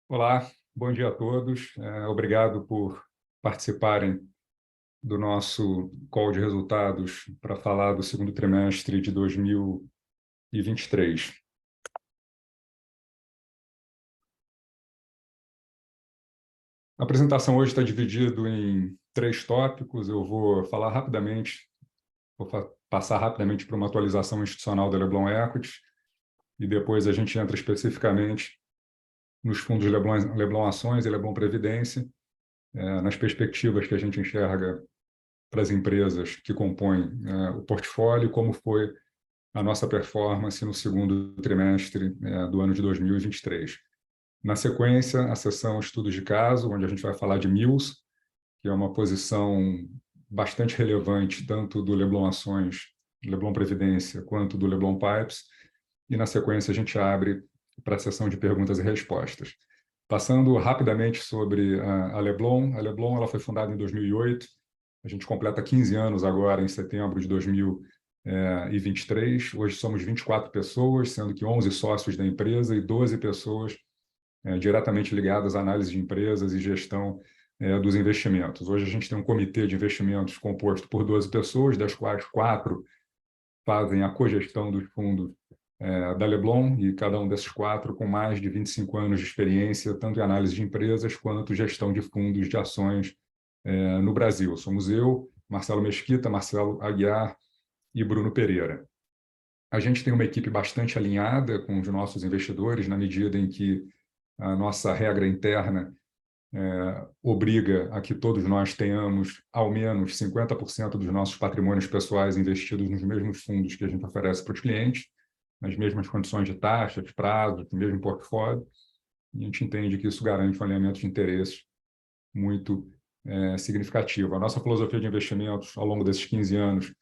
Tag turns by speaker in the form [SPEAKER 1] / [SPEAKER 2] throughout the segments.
[SPEAKER 1] Olá, bom dia a todos. Obrigado por participarem do nosso call de resultados para falar do segundo trimestre de 2023. A apresentação hoje está dividida em 3 tópicos. Eu vou falar rapidamente, passar rapidamente por uma atualização institucional da Leblon Equities e depois a gente entra especificamente nos fundos Leblon Ações e Leblon Previdência, nas perspectivas que a gente enxerga para as empresas que compõem o portfólio, como foi a nossa performance no segundo trimestre do ano de 2023. Na sequência, a sessão Estudos de Caso, onde a gente vai falar de Mills, que é uma posição bastante relevante tanto do Leblon Ações, Leblon Previdência, quanto do Leblon Pipes. E na sequência a gente abre para a sessão de perguntas e respostas. Passando rapidamente sobre a Leblon. A Leblon ela foi fundada em 2008. A gente completa 15 anos agora, em setembro de 2023. Hoje somos 24 pessoas, sendo que 11 sócios da empresa e 12 pessoas diretamente ligadas à análise de empresas e gestão dos investimentos. Hoje a gente tem um comitê de investimentos composto por 12 pessoas, das quais 4 fazem a cogestão dos fundos da Leblon, e cada um desses 4 com mais de 25 anos de experiência, tanto em análise de empresas quanto gestão de fundos de ações no Brasil. Somos eu, Marcelo Mesquita, Marcelo Aguiar e Bruno Pereira. A gente tem uma equipe bastante alinhada com os nossos investidores, na medida em que a nossa regra interna obriga a que todos nós tenhamos ao menos 50% dos nossos patrimônios pessoais investidos nos mesmos fundos que a gente oferece para os clientes, nas mesmas condições de taxa, de prazo, no mesmo portfólio, e a gente entende que isso garante um alinhamento de interesses muito significativo. A nossa filosofia de investimentos, ao longo desses 15 anos,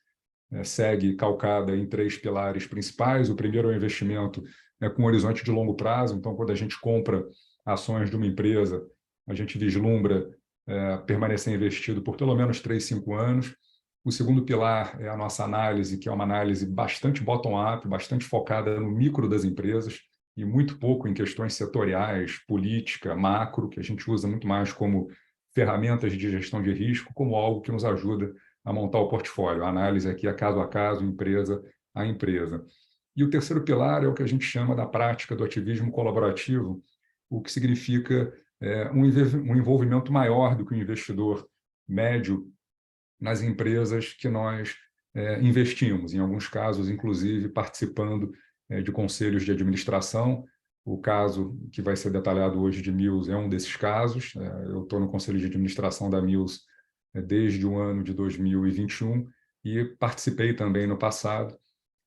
[SPEAKER 1] segue calcada em 3 pilares principais. O primeiro é o investimento com um horizonte de longo prazo. Então, quando a gente compra ações de uma empresa, a gente vislumbra permanecer investido por pelo menos 3, 5 anos. O segundo pilar é a nossa análise, que é uma análise bastante bottom-up, bastante focada no micro das empresas e muito pouco em questões setoriais, política, macro, que a gente usa muito mais como ferramentas de gestão de risco, como algo que nos ajuda a montar o portfólio. A análise aqui é caso a caso, empresa a empresa. E o terceiro pilar é o que a gente chama da prática do ativismo colaborativo, o que significa um envolvimento maior do que o investidor médio nas empresas que nós investimos, em alguns casos, inclusive, participando de conselhos de administração. O caso que vai ser detalhado hoje de Mills é um desses casos. Eu estou no conselho de administração da Mills desde o ano de 2021 e participei também no passado,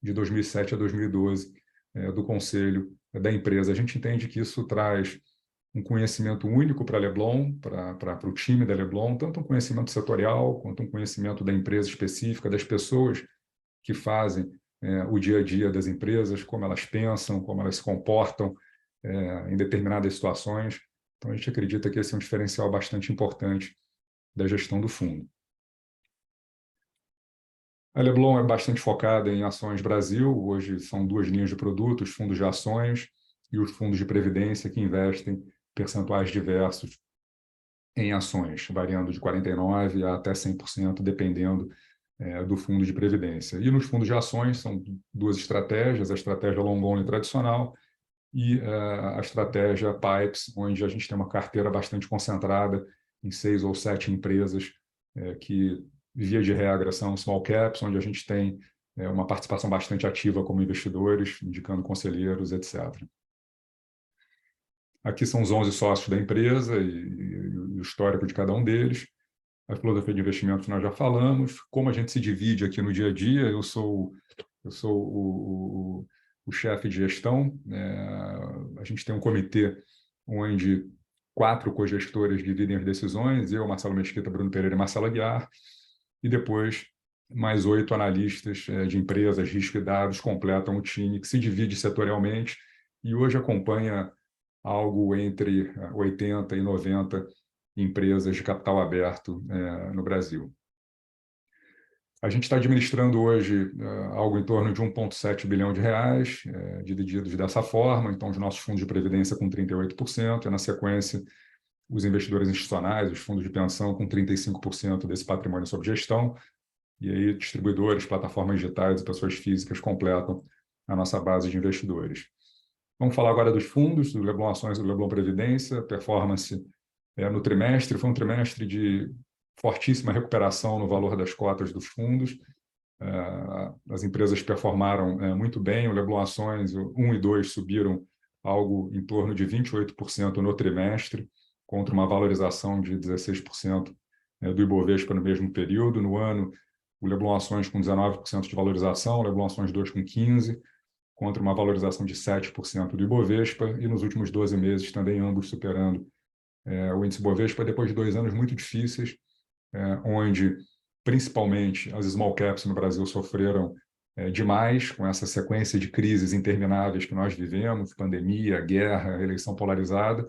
[SPEAKER 1] de 2007 a 2012, do conselho da empresa. A gente entende que isso traz um conhecimento único para a Leblon, para o time da Leblon, tanto um conhecimento setorial quanto um conhecimento da empresa específica, das pessoas que fazem o dia a dia das empresas, como elas pensam, como elas se comportam em determinadas situações. Então, a gente acredita que esse é um diferencial bastante importante da gestão do fundo. A Leblon é bastante focada em ações Brasil. Hoje são 2 linhas de produtos, fundos de ações e os fundos de previdência, que investem percentuais diversos em ações, variando de 49% a até 100%, dependendo do fundo de previdência. E nos fundos de ações são 2 estratégias: a estratégia long only tradicional e a estratégia Pipes, onde a gente tem uma carteira bastante concentrada em 6 ou 7 empresas que, via de regra, são small caps, onde a gente tem uma participação bastante ativa como investidores, indicando conselheiros, etc. Aqui são os 11 sócios da empresa e o histórico de cada um deles. A filosofia de investimentos nós já falamos. Como a gente se divide aqui no dia a dia, eu sou o chefe de gestão. A gente tem um comitê onde 4 cogestores dividem as decisões: eu, Marcelo Mesquita, Bruno Pereira e Marcelo Aguiar, e depois mais 8 analistas de empresas, risco e dados completam o time, que se divide setorialmente e hoje acompanha algo entre 80 e 90 empresas de capital aberto no Brasil. A gente está administrando hoje algo em torno de 1,7 bilhão de reais, divididos dessa forma. Então, os nossos fundos de previdência com 38%, e na sequência, os investidores institucionais, os fundos de pensão com 35% desse patrimônio sob gestão, e aí distribuidores, plataformas digitais e pessoas físicas completam a nossa base de investidores. Vamos falar agora dos fundos, do Leblon Ações e do Leblon Previdência. Performance no trimestre, foi um trimestre de fortíssima recuperação no valor das cotas dos fundos. As empresas performaram muito bem, o Leblon Ações 1 e 2 subiram algo em torno de 28% no trimestre, contra uma valorização de 16% do Ibovespa no mesmo período. No ano, o Leblon Ações com 19% de valorização, o Leblon Ações 2 com 15%, contra uma valorização de 7% do Ibovespa, e nos últimos 12 meses também ambos superando o índice Ibovespa, depois de 2 anos muito difíceis, onde principalmente as small caps no Brasil sofreram demais com essa sequência de crises intermináveis que nós vivemos, pandemia, guerra, eleição polarizada.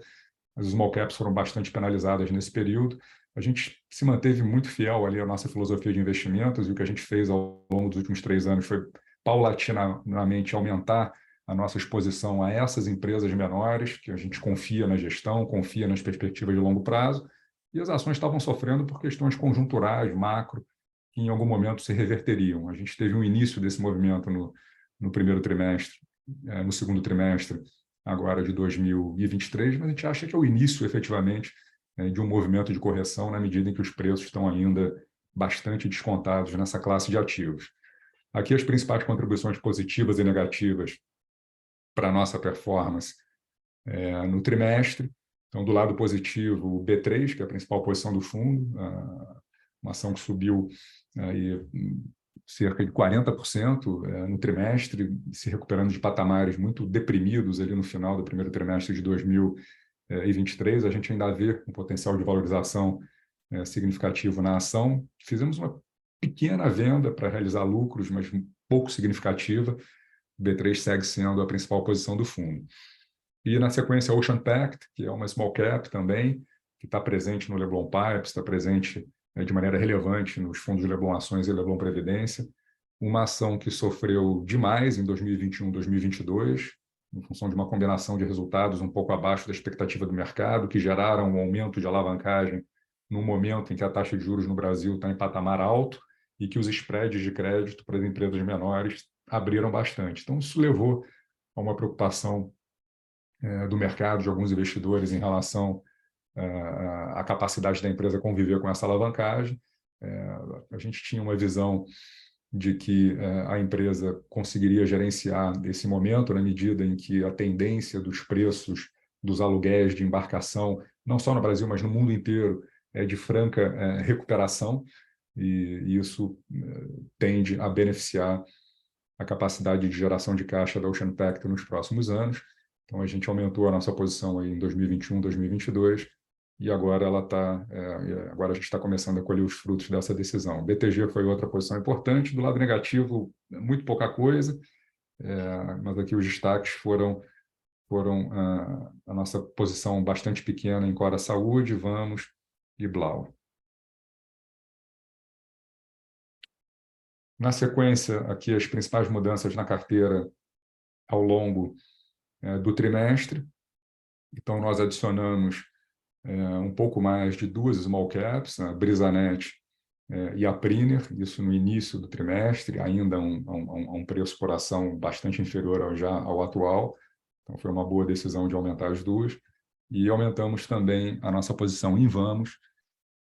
[SPEAKER 1] As small caps foram bastante penalizadas nesse período. A gente se manteve muito fiel ali à nossa filosofia de investimentos, e o que a gente fez ao longo dos últimos 3 anos foi paulatinamente aumentar a nossa exposição a essas empresas menores, que a gente confia na gestão, confia nas perspectivas de longo prazo, e as ações estavam sofrendo por questões conjunturais, macro, que em algum momento se reverteriam. A gente teve um início desse movimento no primeiro trimestre, no segundo trimestre, agora de 2023, mas a gente acha que é o início, efetivamente, de um movimento de correção na medida em que os preços estão ainda bastante descontados nessa classe de ativos. Aqui as principais contribuições positivas e negativas para a nossa performance no trimestre. Então, do lado positivo, o B3, que é a principal posição do fundo, uma ação que subiu aí cerca de 40% no trimestre, se recuperando de patamares muito deprimidos ali no final do primeiro trimestre de 2023. A gente ainda vê um potencial de valorização significativo na ação. Fizemos uma pequena venda para realizar lucros, mas pouco significativa. O B3 segue sendo a principal posição do fundo. E, na sequência, a Ocean Pact, que é uma small cap também, que está presente no Leblon Pipes, está presente de maneira relevante nos fundos de Leblon Ações e Leblon Previdência. Uma ação que sofreu demais em 2021 e 2022, em função de uma combinação de resultados um pouco abaixo da expectativa do mercado, que geraram um aumento de alavancagem no momento em que a taxa de juros no Brasil está em patamar alto e que os spreads de crédito para as empresas menores abriram bastante. Então, isso levou a uma preocupação do mercado, de alguns investidores, em relação à capacidade da empresa conviver com essa alavancagem. A gente tinha uma visão de que a empresa conseguiria gerenciar esse momento na medida em que a tendência dos preços dos aluguéis de embarcação, não só no Brasil, mas no mundo inteiro, é de franca recuperação, e isso tende a beneficiar a capacidade de geração de caixa da Ocean Pact nos próximos anos. Então, a gente aumentou a nossa posição aí em 2021, 2022, e agora agora a gente está começando a colher os frutos dessa decisão. BTG foi outra posição importante. Do lado negativo, muito pouca coisa, mas aqui os destaques foram a nossa posição bastante pequena em Cora Saúde, Vamos e Blau. Na sequência, aqui as principais mudanças na carteira ao longo do trimestre. Então, nós adicionamos um pouco mais de 2 small caps, a Brisanet e a Priner, isso no início do trimestre, ainda a um preço por ação bastante inferior ao atual. Então, foi uma boa decisão de aumentar as duas. E aumentamos também a nossa posição em Vamos,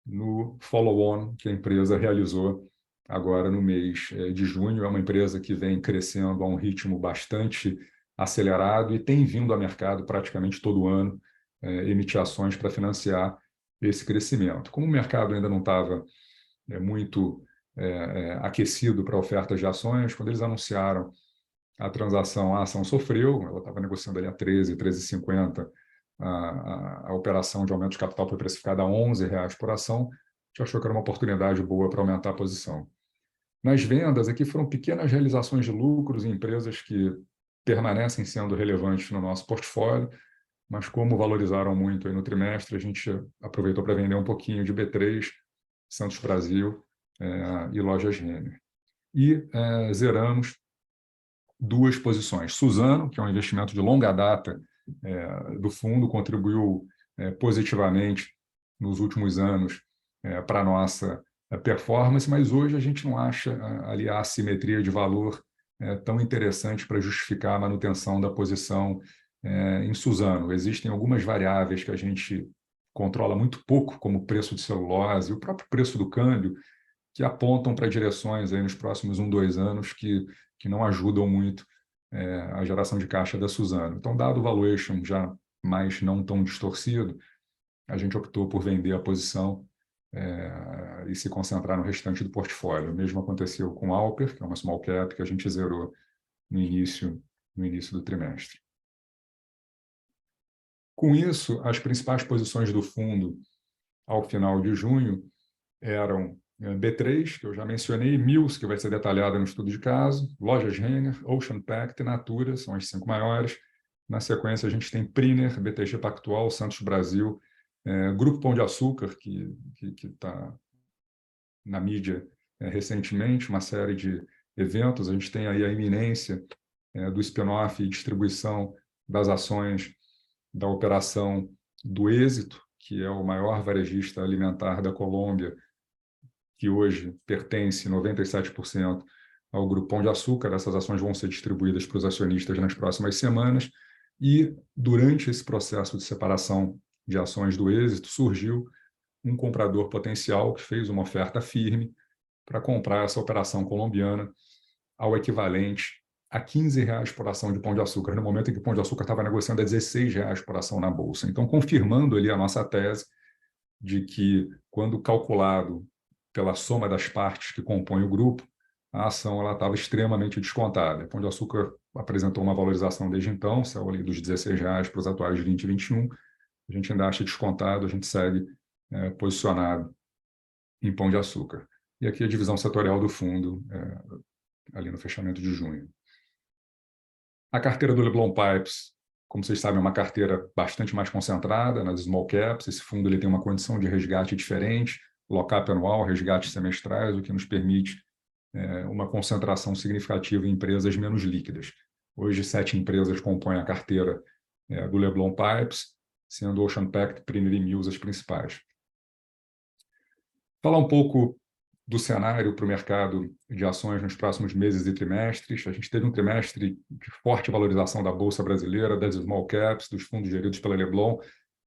[SPEAKER 1] no follow-on que a empresa realizou agora no mês de junho. É uma empresa que vem crescendo a um ritmo bastante acelerado e tem vindo ao mercado praticamente todo ano emitir ações para financiar esse crescimento. Como o mercado ainda não estava muito aquecido para ofertas de ações, quando eles anunciaram a transação, a ação sofreu, ela estava negociando ali a 13, 13,50, a operação de aumento de capital foi precificada a R$11 por ação. A gente achou que era uma oportunidade boa para aumentar a posição. Nas vendas, aqui foram pequenas realizações de lucros em empresas que permanecem sendo relevantes no nosso portfólio, mas como valorizaram muito aí no trimestre, a gente aproveitou para vender um pouquinho de B3, Santos Brasil e Lojas Renner. E zeramos 2 posições. Suzano, que é um investimento de longa data do fundo, contribuiu positivamente nos últimos anos para a nossa performance, mas hoje a gente não acha ali a assimetria de valor tão interessante para justificar a manutenção da posição em Suzano. Existem algumas variáveis que a gente controla muito pouco, como o preço de celulose e o próprio preço do câmbio, que apontam para direções aí nos próximos 2 anos que não ajudam muito a geração de caixa da Suzano. Então, dado o valuation já mais não tão distorcido, a gente optou por vender a posição e se concentrar no restante do portfólio. O mesmo aconteceu com a Alper, que é uma small cap que a gente zerou no início do trimestre. Com isso, as principais posições do fundo ao final de junho eram B3, que eu já mencionei, Mills, que vai ser detalhada no estudo de caso, Lojas Renner, Ocean Pact, Natura, são as 5 maiores. Na sequência, a gente tem Priner, BTG Pactual, Santos Brasil, Grupo Pão de Açúcar, que está na mídia recentemente, uma série de eventos. A gente tem aí a iminência do spin-off e distribuição das ações da operação do Êxito, que é o maior varejista alimentar da Colômbia, que hoje pertence 97% ao Grupo Pão de Açúcar. Essas ações vão ser distribuídas para os acionistas nas próximas semanas. E, durante esse processo de separação de ações do Êxito, surgiu um comprador potencial que fez uma oferta firme para comprar essa operação colombiana ao equivalente a R$15 por ação de Pão de Açúcar, no momento em que o Pão de Açúcar estava negociando a R$16 por ação na Bolsa. Então, confirmando ali a nossa tese de que, quando calculado pela soma das partes que compõem o grupo, a ação estava extremamente descontada. O Pão de Açúcar apresentou uma valorização desde então, saiu ali dos R$16 para os atuais 20 e 21. A gente ainda acha descontado, a gente segue posicionado em Pão de Açúcar. E aqui a divisão setorial do fundo, ali no fechamento de junho. A carteira do Leblon Pipes, como vocês sabem, é uma carteira bastante mais concentrada nas small caps. Esse fundo ele tem uma condição de resgate diferente, lock-up anual, resgates semestrais, o que nos permite uma concentração significativa em empresas menos líquidas. Hoje, 7 empresas compõem a carteira do Leblon Pipes, sendo Ocean Pact, Priner e Mills as principais. Falar um pouco do cenário para o mercado de ações nos próximos meses e trimestres. A gente teve um trimestre de forte valorização da Bolsa Brasileira, das small caps, dos fundos geridos pela Leblon.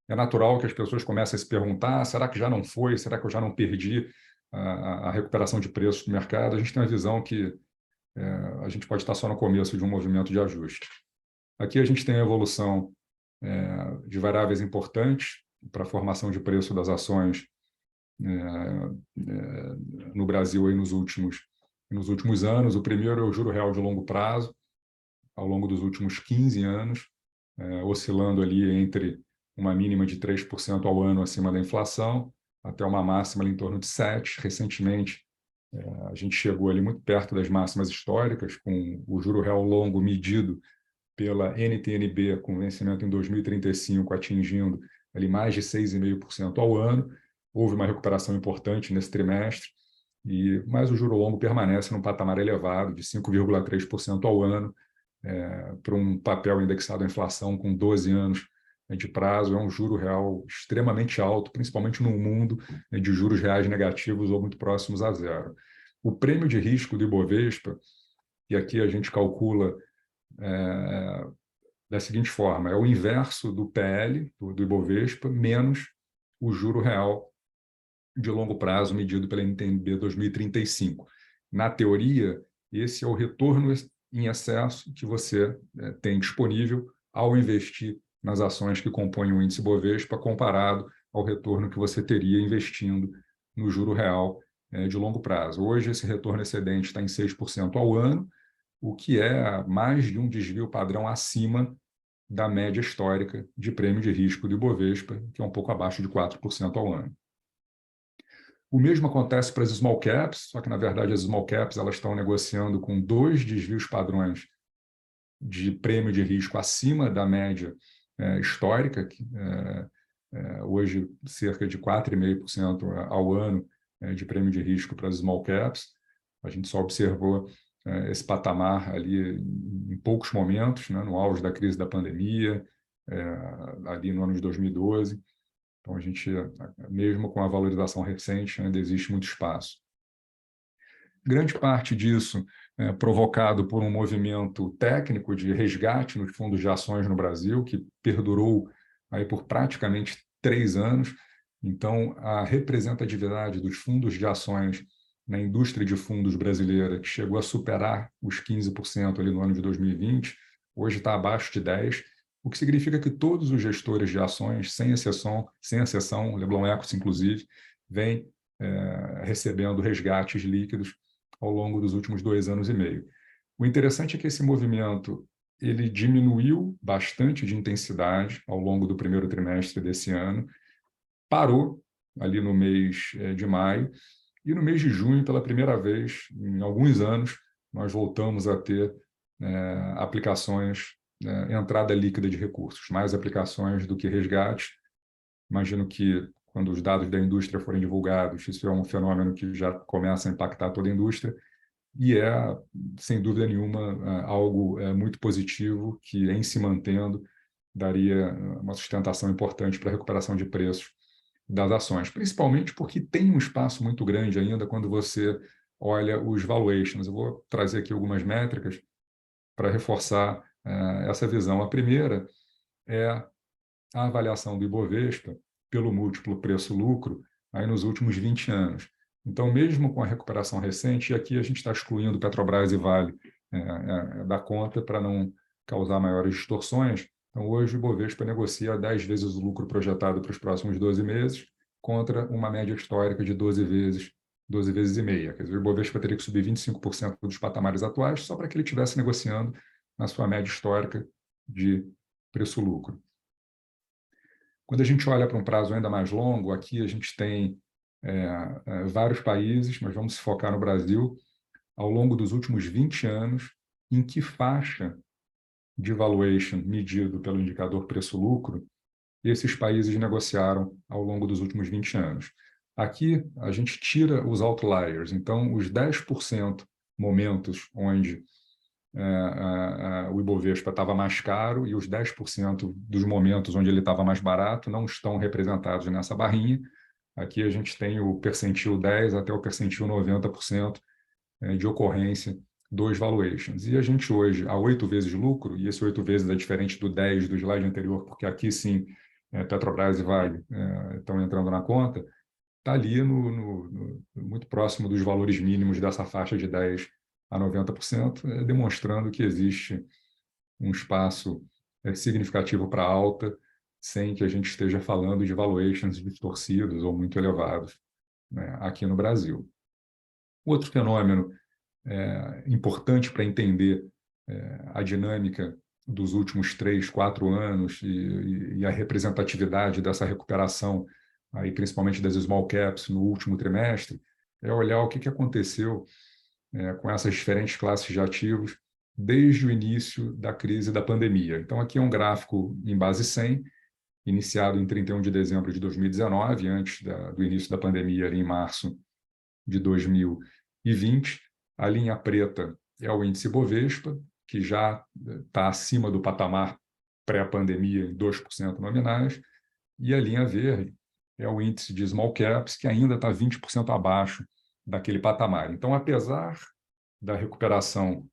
[SPEAKER 1] É natural que as pessoas comecem a se perguntar: será que já não foi? Será que eu já não perdi a recuperação de preços do mercado? A gente tem a visão que a gente pode estar só no começo de um movimento de ajuste. Aqui a gente tem a evolução de variáveis importantes para a formação de preço das ações no Brasil aí nos últimos anos. O primeiro é o juro real de longo prazo, ao longo dos últimos 15 anos, oscilando ali entre uma mínima de 3% ao ano acima da inflação, até uma máxima ali em torno de 7%. Recentemente, a gente chegou ali muito perto das máximas históricas, com o juro real longo medido pela NTN-B, com vencimento em 2035, atingindo ali mais de 6,5% ao ano. Houve uma recuperação importante nesse trimestre, mas o juro longo permanece num patamar elevado de 5,3% ao ano, para um papel indexado à inflação com 12 anos de prazo. É um juro real extremamente alto, principalmente num mundo de juros reais negativos ou muito próximos a zero. O prêmio de risco do Ibovespa, e aqui a gente calcula da seguinte forma: é o inverso do PL, do Ibovespa, menos o juro real de longo prazo medido pela NTN-B 2035. Na teoria, esse é o retorno em excesso que você tem disponível ao investir nas ações que compõem o índice Bovespa, comparado ao retorno que você teria investindo no juro real de longo prazo. Hoje, esse retorno excedente está em 6% ao ano, o que é mais de um desvio padrão acima da média histórica de prêmio de risco do Ibovespa, que é um pouco abaixo de 4% ao ano. O mesmo acontece para as small caps, só que, na verdade, as small caps elas estão negociando com 2 desvios padrões de prêmio de risco acima da média histórica, hoje cerca de 4,5% ao ano de prêmio de risco para as small caps. A gente só observou esse patamar ali em poucos momentos, né, no auge da crise da pandemia, ali no ano de 2012. Então, a gente, mesmo com a valorização recente, ainda existe muito espaço. Grande parte disso é provocado por um movimento técnico de resgate nos fundos de ações no Brasil, que perdurou aí por praticamente 3 anos. Então, a representatividade dos fundos de ações na indústria de fundos brasileira, que chegou a superar os 15% ali no ano de 2020, hoje está abaixo de 10%, o que significa que todos os gestores de ações, sem exceção, Leblon Equity inclusive, vêm recebendo resgates líquidos ao longo dos últimos 2 anos e meio. O interessante é que esse movimento ele diminuiu bastante de intensidade ao longo do primeiro trimestre desse ano, parou ali no mês de maio, e no mês de junho, pela primeira vez em alguns anos, nós voltamos a ter aplicações, entrada líquida de recursos, mais aplicações do que resgate. Imagino que, quando os dados da indústria forem divulgados, isso é um fenômeno que já começa a impactar toda a indústria, e sem dúvida nenhuma, algo muito positivo que, em se mantendo, daria uma sustentação importante para a recuperação de preços das ações, principalmente porque tem um espaço muito grande ainda quando você olha os valuations. Eu vou trazer aqui algumas métricas para reforçar essa visão. A primeira é a avaliação do Ibovespa pelo múltiplo preço-lucro aí nos últimos 20 anos. Então, mesmo com a recuperação recente, e aqui a gente está excluindo Petrobras e Vale da conta para não causar maiores distorções. Então, hoje o Ibovespa negocia 10 vezes o lucro projetado para os próximos 12 meses, contra uma média histórica de 12 vezes e meia. Quer dizer, o Ibovespa teria que subir 25% dos patamares atuais só para que ele estivesse negociando na sua média histórica de preço-lucro. Quando a gente olha para um prazo ainda mais longo, aqui a gente tem vários países, mas vamos se focar no Brasil, ao longo dos últimos 20 anos, em que faixa de valuation medido pelo indicador preço-lucro esses países negociaram ao longo dos últimos 20 anos. Aqui a gente tira os outliers, então os 10% momentos onde o Ibovespa estava mais caro e os 10% dos momentos onde ele estava mais barato não estão representados nessa barrinha. Aqui a gente tem o percentil 10 até o percentil 90% de ocorrência dos valuations. E a gente hoje, a 8 vezes lucro, e esse 8 vezes é diferente do 10 do slide anterior, porque aqui sim, Petrobras e Vale estão entrando na conta, está ali muito próximo dos valores mínimos dessa faixa de 10% a 90%, demonstrando que existe um espaço significativo para alta, sem que a gente esteja falando de valuations distorcidos ou muito elevados, né, aqui no Brasil. Outro fenômeno importante para entender a dinâmica dos últimos 3, 4 anos e a representatividade dessa recuperação, aí, principalmente das small caps no último trimestre, é olhar o que aconteceu com essas diferentes classes de ativos desde o início da crise da pandemia. Então, aqui é um gráfico em base 100, iniciado em 31 de dezembro de 2019, antes do início da pandemia, ali em março de 2020. A linha preta é o índice Bovespa, que já está acima do patamar pré-pandemia em 2% nominais, e a linha verde é o índice de small caps, que ainda está 20% abaixo daquele patamar. Então, apesar da recuperação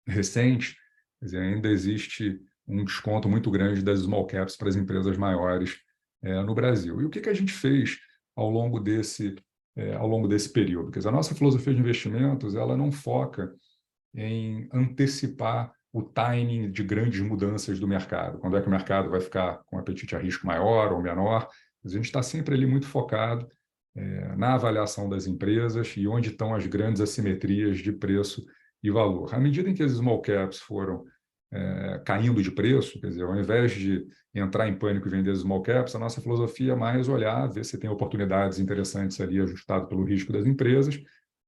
[SPEAKER 1] recente, quer dizer, ainda existe um desconto muito grande das small caps para as empresas maiores no Brasil. E o que a gente fez ao longo desse período? Quer dizer, a nossa filosofia de investimentos ela não foca em antecipar o timing de grandes mudanças do mercado. Quando é que o mercado vai ficar com apetite a risco maior ou menor? A gente está sempre ali muito focado na avaliação das empresas e onde estão as grandes assimetrias de preço e valor. À medida em que as small caps foram caindo de preço, quer dizer, ao invés de entrar em pânico e vender as small caps, a nossa filosofia é mais olhar, ver se tem oportunidades interessantes ali ajustado pelo risco das empresas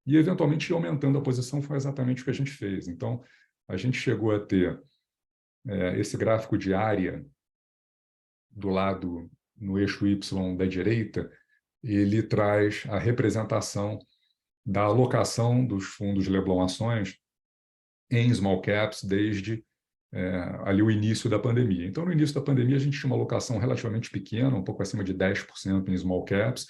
[SPEAKER 1] e, eventualmente, ir aumentando a posição. Foi exatamente o que a gente fez. Então, a gente chegou a ter esse gráfico de área do lado, no eixo Y da direita, ele traz a representação da alocação dos fundos Leblon Ações em small caps desde ali o início da pandemia. Então, no início da pandemia, a gente tinha uma alocação relativamente pequena, um pouco acima de 10% em small caps,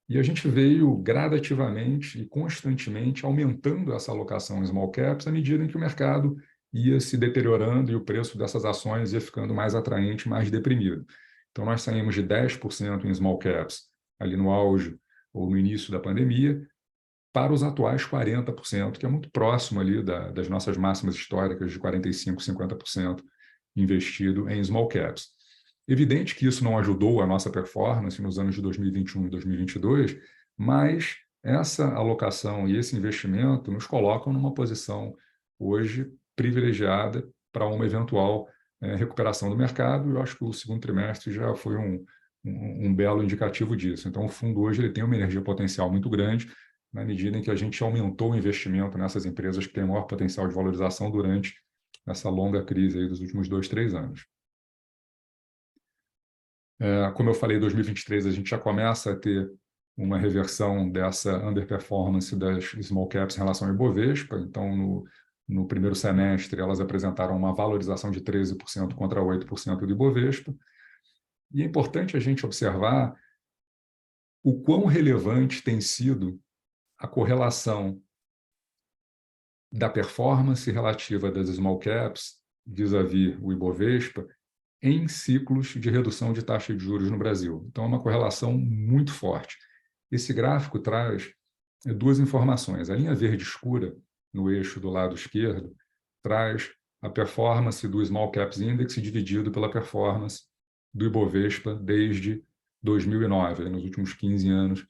[SPEAKER 1] e a gente veio gradativamente e constantemente aumentando essa alocação em small caps à medida em que o mercado ia se deteriorando e o preço dessas ações ia ficando mais atraente, mais deprimido. Então, nós saímos de 10% em small caps ali no auge ou no início da pandemia para os atuais 40%, que é muito próximo ali das nossas máximas históricas de 45%, 50% investido em small caps. Evidente que isso não ajudou a nossa performance nos anos de 2021 e 2022, mas essa alocação e esse investimento nos colocam numa posição hoje privilegiada para uma eventual recuperação do mercado. Eu acho que o segundo trimestre já foi um belo indicativo disso. Então, o fundo hoje ele tem uma energia potencial muito grande, na medida em que a gente aumentou o investimento nessas empresas que têm maior potencial de valorização durante essa longa crise aí dos últimos 2, 3 anos. Como eu falei, em 2023 a gente já começa a ter uma reversão dessa underperformance das small caps em relação ao Ibovespa. Então, no primeiro semestre, elas apresentaram uma valorização de 13% contra 8% do Ibovespa. E é importante a gente observar o quão relevante tem sido a correlação da performance relativa das small caps vis-à-vis o Ibovespa em ciclos de redução de taxa de juros no Brasil. Então, é uma correlação muito forte. Esse gráfico traz duas informações. A linha verde escura, no eixo do lado esquerdo, traz a performance do Small Caps Index dividido pela performance do Ibovespa desde 2009, nos últimos 15 anos,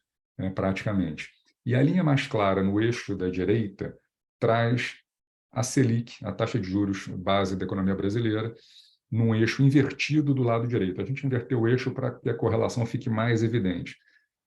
[SPEAKER 1] praticamente. E a linha mais clara, no eixo da direita, traz a Selic, a taxa de juros base da economia brasileira, num eixo invertido do lado direito. A gente inverteu o eixo para que a correlação fique mais evidente.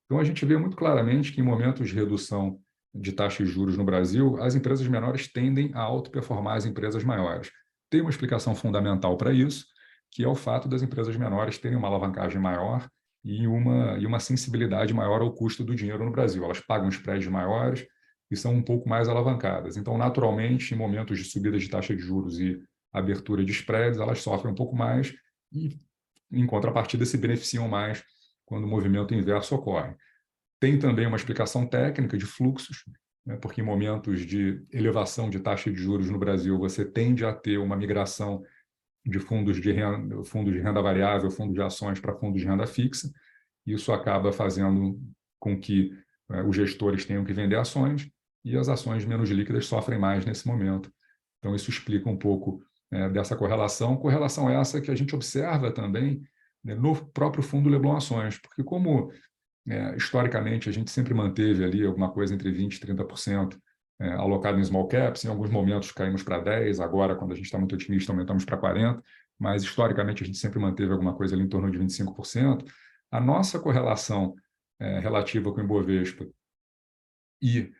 [SPEAKER 1] Então, a gente vê muito claramente que em momentos de redução de taxas de juros no Brasil, as empresas menores tendem a autoperformar as empresas maiores. Tem uma explicação fundamental para isso, que é o fato das empresas menores terem uma alavancagem maior e uma sensibilidade maior ao custo do dinheiro no Brasil. Elas pagam spreads maiores e são um pouco mais alavancadas. Então, naturalmente, em momentos de subida de taxa de juros e abertura de spreads, elas sofrem um pouco mais e, em contrapartida, se beneficiam mais quando o movimento inverso ocorre. Tem também uma explicação técnica de fluxos, porque em momentos de elevação de taxa de juros no Brasil, você tende a ter uma migração de fundos de renda variável, fundos de ações para fundos de renda fixa. Isso acaba fazendo com que os gestores tenham que vender ações e as ações menos líquidas sofrem mais nesse momento. Então, isso explica um pouco dessa correlação essa que a gente observa também no próprio fundo Leblon Ações, porque como historicamente a gente sempre manteve ali alguma coisa entre 20% e 30% alocado em small caps, em alguns momentos caímos para 10%, agora quando a gente está muito otimista aumentamos para 40%, mas historicamente a gente sempre manteve alguma coisa ali em torno de 25%. A nossa correlação relativa com o Ibovespa e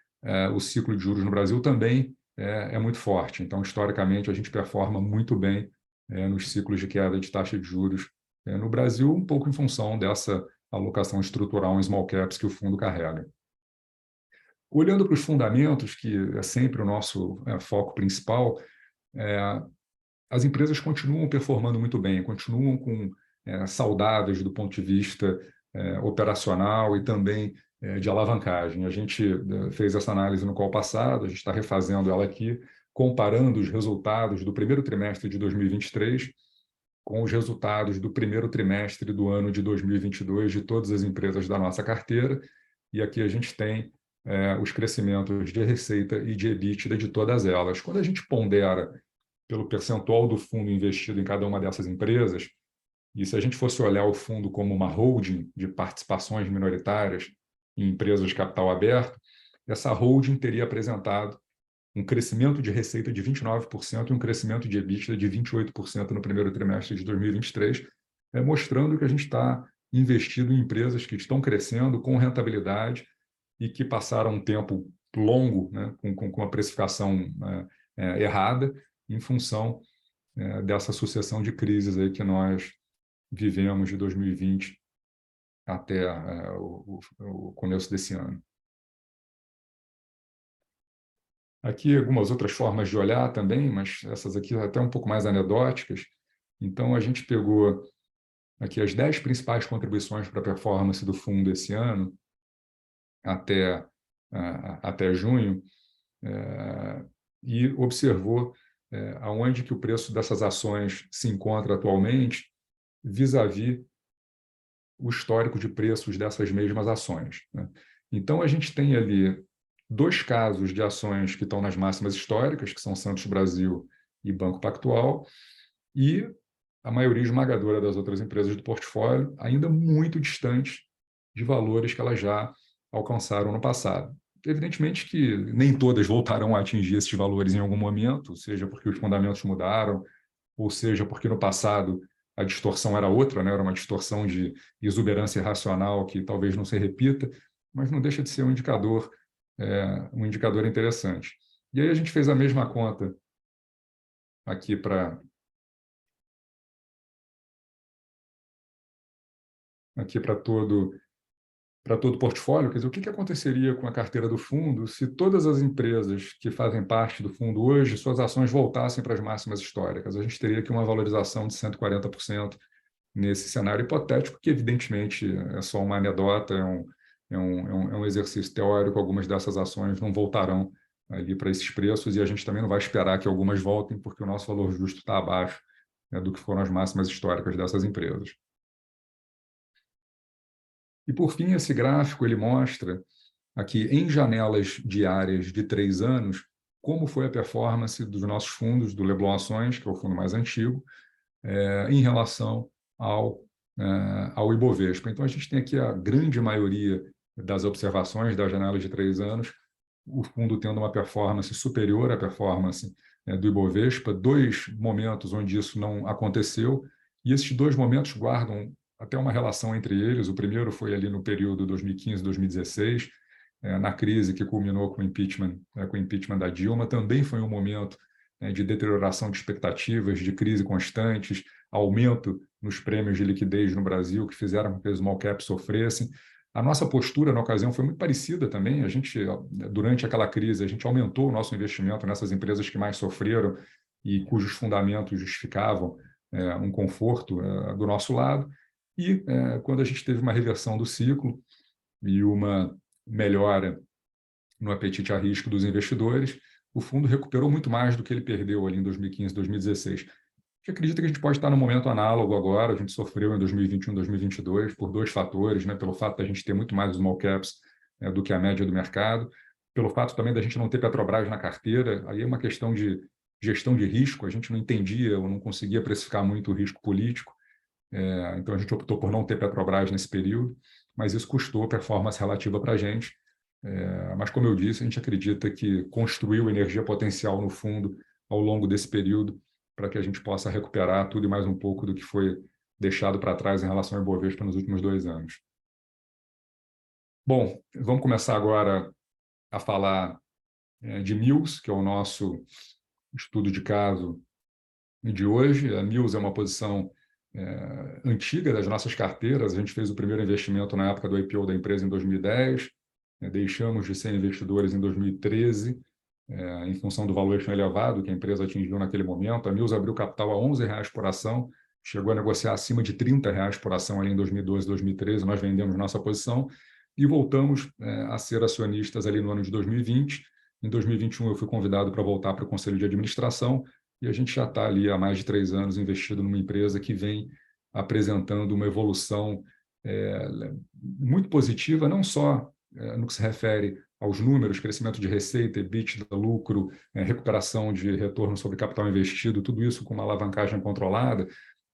[SPEAKER 1] o ciclo de juros no Brasil também é muito forte. Então, historicamente, a gente performa muito bem nos ciclos de queda de taxa de juros no Brasil, um pouco em função dessa alocação estrutural em small caps que o fundo carrega. Olhando para os fundamentos, que é sempre o nosso foco principal, as empresas continuam performando muito bem, continuam saudáveis do ponto de vista operacional e também de alavancagem. A gente fez essa análise no call passado, a gente está refazendo ela aqui, comparando os resultados do primeiro trimestre de 2023 com os resultados do primeiro trimestre do ano de 2022 de todas as empresas da nossa carteira. E aqui a gente tem os crescimentos de receita e de EBITDA de todas elas. Quando a gente pondera pelo percentual do fundo investido em cada uma dessas empresas, e se a gente fosse olhar o fundo como uma holding de participações minoritárias em empresas de capital aberto, essa holding teria apresentado um crescimento de receita de 29% e um crescimento de EBITDA de 28% no primeiro trimestre de 2023, mostrando que a gente está investido em empresas que estão crescendo com rentabilidade e que passaram um tempo longo, né, com a precificação errada, em função dessa sucessão de crises aí que nós vivemos de 2020 até o começo desse ano. Aqui algumas outras formas de olhar também, mas essas aqui até um pouco mais anedóticas. Então, a gente pegou aqui as 10 principais contribuições para a performance do fundo esse ano, até junho, e observou aonde que o preço dessas ações se encontra atualmente vis-à-vis o histórico de preços dessas mesmas ações, né? Então, a gente tem ali 2 casos de ações que estão nas máximas históricas, que são Santos Brasil e Banco Pactual, e a maioria esmagadora das outras empresas do portfólio ainda muito distante de valores que elas já alcançaram no passado. Evidentemente que nem todas voltarão a atingir esses valores em algum momento, seja porque os fundamentos mudaram, ou seja porque no passado a distorção era outra, né? Era uma distorção de exuberância irracional que talvez não se repita, mas não deixa de ser um indicador interessante. E aí a gente fez a mesma conta aqui para todo o portfólio. Quer dizer, o que aconteceria com a carteira do fundo se todas as empresas que fazem parte do fundo hoje, suas ações voltassem para as máximas históricas? A gente teria aqui uma valorização de 140% nesse cenário hipotético, que evidentemente é só uma anedota, é um exercício teórico. Algumas dessas ações não voltarão ali para esses preços e a gente também não vai esperar que algumas voltem, porque o nosso valor justo está abaixo, né, do que foram as máximas históricas dessas empresas. E, por fim, esse gráfico ele mostra aqui em janelas diárias de 3 anos como foi a performance dos nossos fundos, do Leblon Ações, que é o fundo mais antigo, em relação ao Ibovespa. Então, a gente tem aqui a grande maioria das observações das janelas de 3 anos, o fundo tendo uma performance superior à performance do Ibovespa, 2 momentos onde isso não aconteceu, e esses 2 momentos guardam até uma relação entre eles. O primeiro foi ali no período 2015-2016, na crise que culminou com o impeachment da Dilma. Também foi um momento de deterioração de expectativas, de crise constantes, aumento nos prêmios de liquidez no Brasil, que fizeram com que os small caps sofressem. A nossa postura, na ocasião, foi muito parecida também. Durante aquela crise, a gente aumentou o nosso investimento nessas empresas que mais sofreram e cujos fundamentos justificavam um conforto do nosso lado. E quando a gente teve uma reversão do ciclo e uma melhora no apetite a risco dos investidores, o fundo recuperou muito mais do que ele perdeu ali em 2015, 2016. A gente acredita que a gente pode estar num momento análogo agora. A gente sofreu em 2021, 2022 por 2 fatores, né? Pelo fato da gente ter muito mais small caps do que a média do mercado, pelo fato também da gente não ter Petrobras na carteira. Aí é uma questão de gestão de risco. A gente não entendia ou não conseguia precificar muito o risco político. Então, a gente optou por não ter Petrobras nesse período, mas isso custou performance relativa para a gente. Mas, como eu disse, a gente acredita que construiu energia potencial no fundo ao longo desse período para que a gente possa recuperar tudo e mais um pouco do que foi deixado para trás em relação ao Ibovespa nos últimos 2 anos. Bom, vamos começar agora a falar de Mills, que é o nosso estudo de caso de hoje. A Mills é uma posição antiga das nossas carteiras. A gente fez o primeiro investimento na época do IPO da empresa em 2010, deixamos de ser investidores em 2013, em função do valuation elevado que a empresa atingiu naquele momento. A Mills abriu capital a R$ 11 por ação, chegou a negociar acima de R$ 30 por ação ali em 2012, 2013. Nós vendemos nossa posição e voltamos a ser acionistas ali no ano de 2020. Em 2021, eu fui convidado para voltar para o Conselho de Administração e a gente já está ali há mais de 3 anos investido numa empresa que vem apresentando uma evolução muito positiva, não só no que se refere aos números, crescimento de receita, EBITDA, lucro, recuperação de retorno sobre capital investido, tudo isso com uma alavancagem controlada,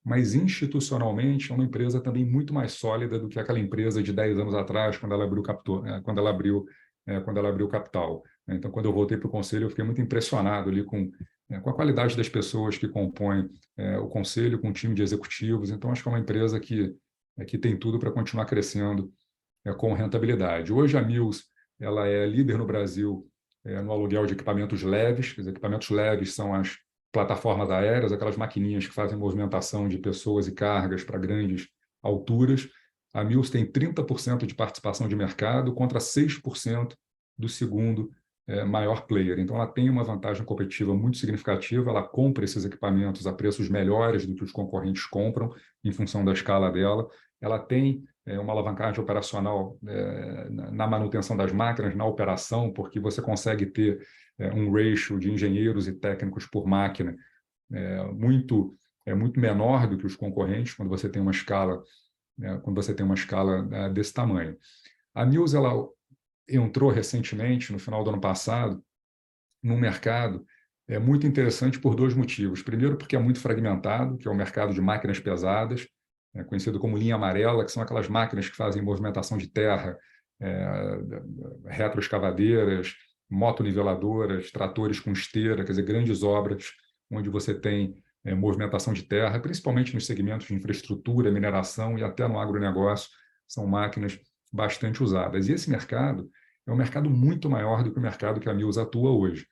[SPEAKER 1] mas institucionalmente é uma empresa também muito mais sólida do que aquela empresa de 10 anos atrás, quando ela abriu capital. Então, quando eu voltei para o conselho, eu fiquei muito impressionado ali com a qualidade das pessoas que compõem o conselho, com o time de executivos. Então, acho que é uma empresa que tem tudo para continuar crescendo com rentabilidade. Hoje, a Mills ela é líder no Brasil no aluguel de equipamentos leves. Os equipamentos leves são as plataformas aéreas, aquelas maquininhas que fazem movimentação de pessoas e cargas para grandes alturas. A Mills tem 30% de participação de mercado contra 6% do segundo maior player. Então, ela tem uma vantagem competitiva muito significativa, ela compra esses equipamentos a preços melhores do que os concorrentes compram, em função da escala dela. Ela tem uma alavancagem operacional na manutenção das máquinas, na operação, porque você consegue ter um ratio de engenheiros e técnicos por máquina muito menor do que os concorrentes, quando você tem uma escala desse tamanho. A Mills ela entrou recentemente, no final do ano passado, num mercado muito interessante por dois motivos. Primeiro, porque é muito fragmentado, que é o mercado de máquinas pesadas, conhecido como linha amarela, que são aquelas máquinas que fazem movimentação de terra, retroescavadeiras, motoniveladoras, tratores com esteira, quer dizer, grandes obras onde você tem movimentação de terra, principalmente nos segmentos de infraestrutura, mineração e até no agronegócio, são máquinas bastante usadas. E esse mercado é um mercado muito maior do que o mercado que a Mills atua hoje.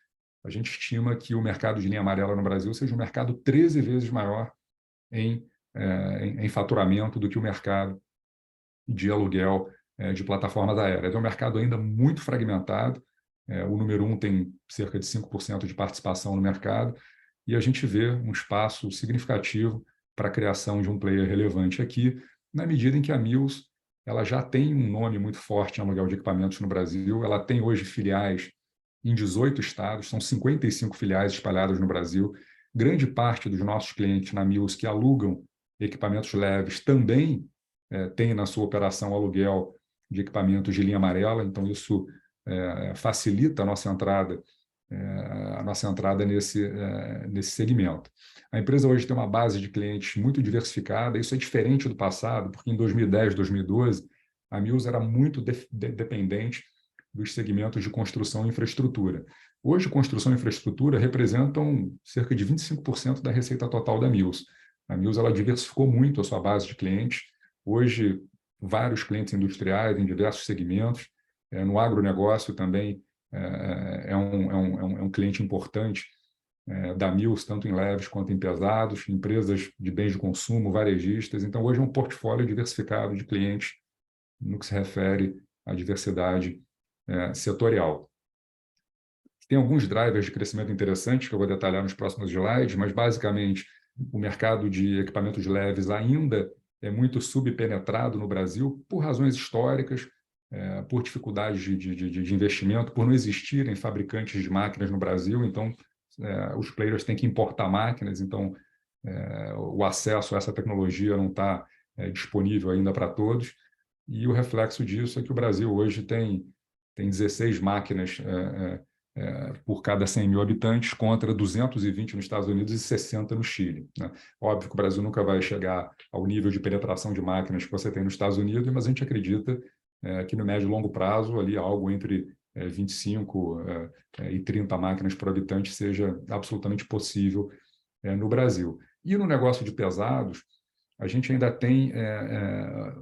[SPEAKER 1] A gente estima que o mercado de linha amarela no Brasil seja um mercado 13 vezes maior em faturamento do que o mercado de aluguel de plataformas aéreas. É um mercado ainda muito fragmentado. O número 1 tem cerca de 5% de participação no mercado, e a gente vê um espaço significativo para a criação de um player relevante aqui, na medida em que a Mills ela já tem um nome muito forte em aluguel de equipamentos no Brasil. Ela tem hoje filiais em 18 estados, são 55 filiais espalhadas no Brasil. Grande parte dos nossos clientes na Mills que alugam equipamentos leves também tem na sua operação aluguel de equipamentos de linha amarela, então isso facilita a nossa entrada nesse segmento. A empresa hoje tem uma base de clientes muito diversificada. Isso é diferente do passado, porque em 2010, 2012, a Mills era muito dependente dos segmentos de construção e infraestrutura. Hoje, construção e infraestrutura representam cerca de 25% da receita total da Mills. A Mills ela diversificou muito a sua base de clientes. Hoje, vários clientes industriais em diversos segmentos. No agronegócio também é um cliente importante da Mills, tanto em leves quanto em pesados, empresas de bens de consumo, varejistas. Então, hoje é um portfólio diversificado de clientes no que se refere à diversidade setorial. Tem alguns drivers de crescimento interessantes que eu vou detalhar nos próximos slides, mas, basicamente, o mercado de equipamentos leves ainda é muito subpenetrado no Brasil por razões históricas, por dificuldades de investimento, por não existirem fabricantes de máquinas no Brasil. Então, os players têm que importar máquinas, então o acesso a essa tecnologia não está disponível ainda para todos. E o reflexo disso é que o Brasil hoje tem 16 máquinas por cada 100 mil habitantes, contra 220 nos Estados Unidos e 60 no Chile, né? Óbvio que o Brasil nunca vai chegar ao nível de penetração de máquinas que você tem nos Estados Unidos, mas a gente acredita que no médio e longo prazo, ali algo entre 25 e 30 máquinas por habitante seja absolutamente possível no Brasil. E no negócio de pesados, a gente ainda tem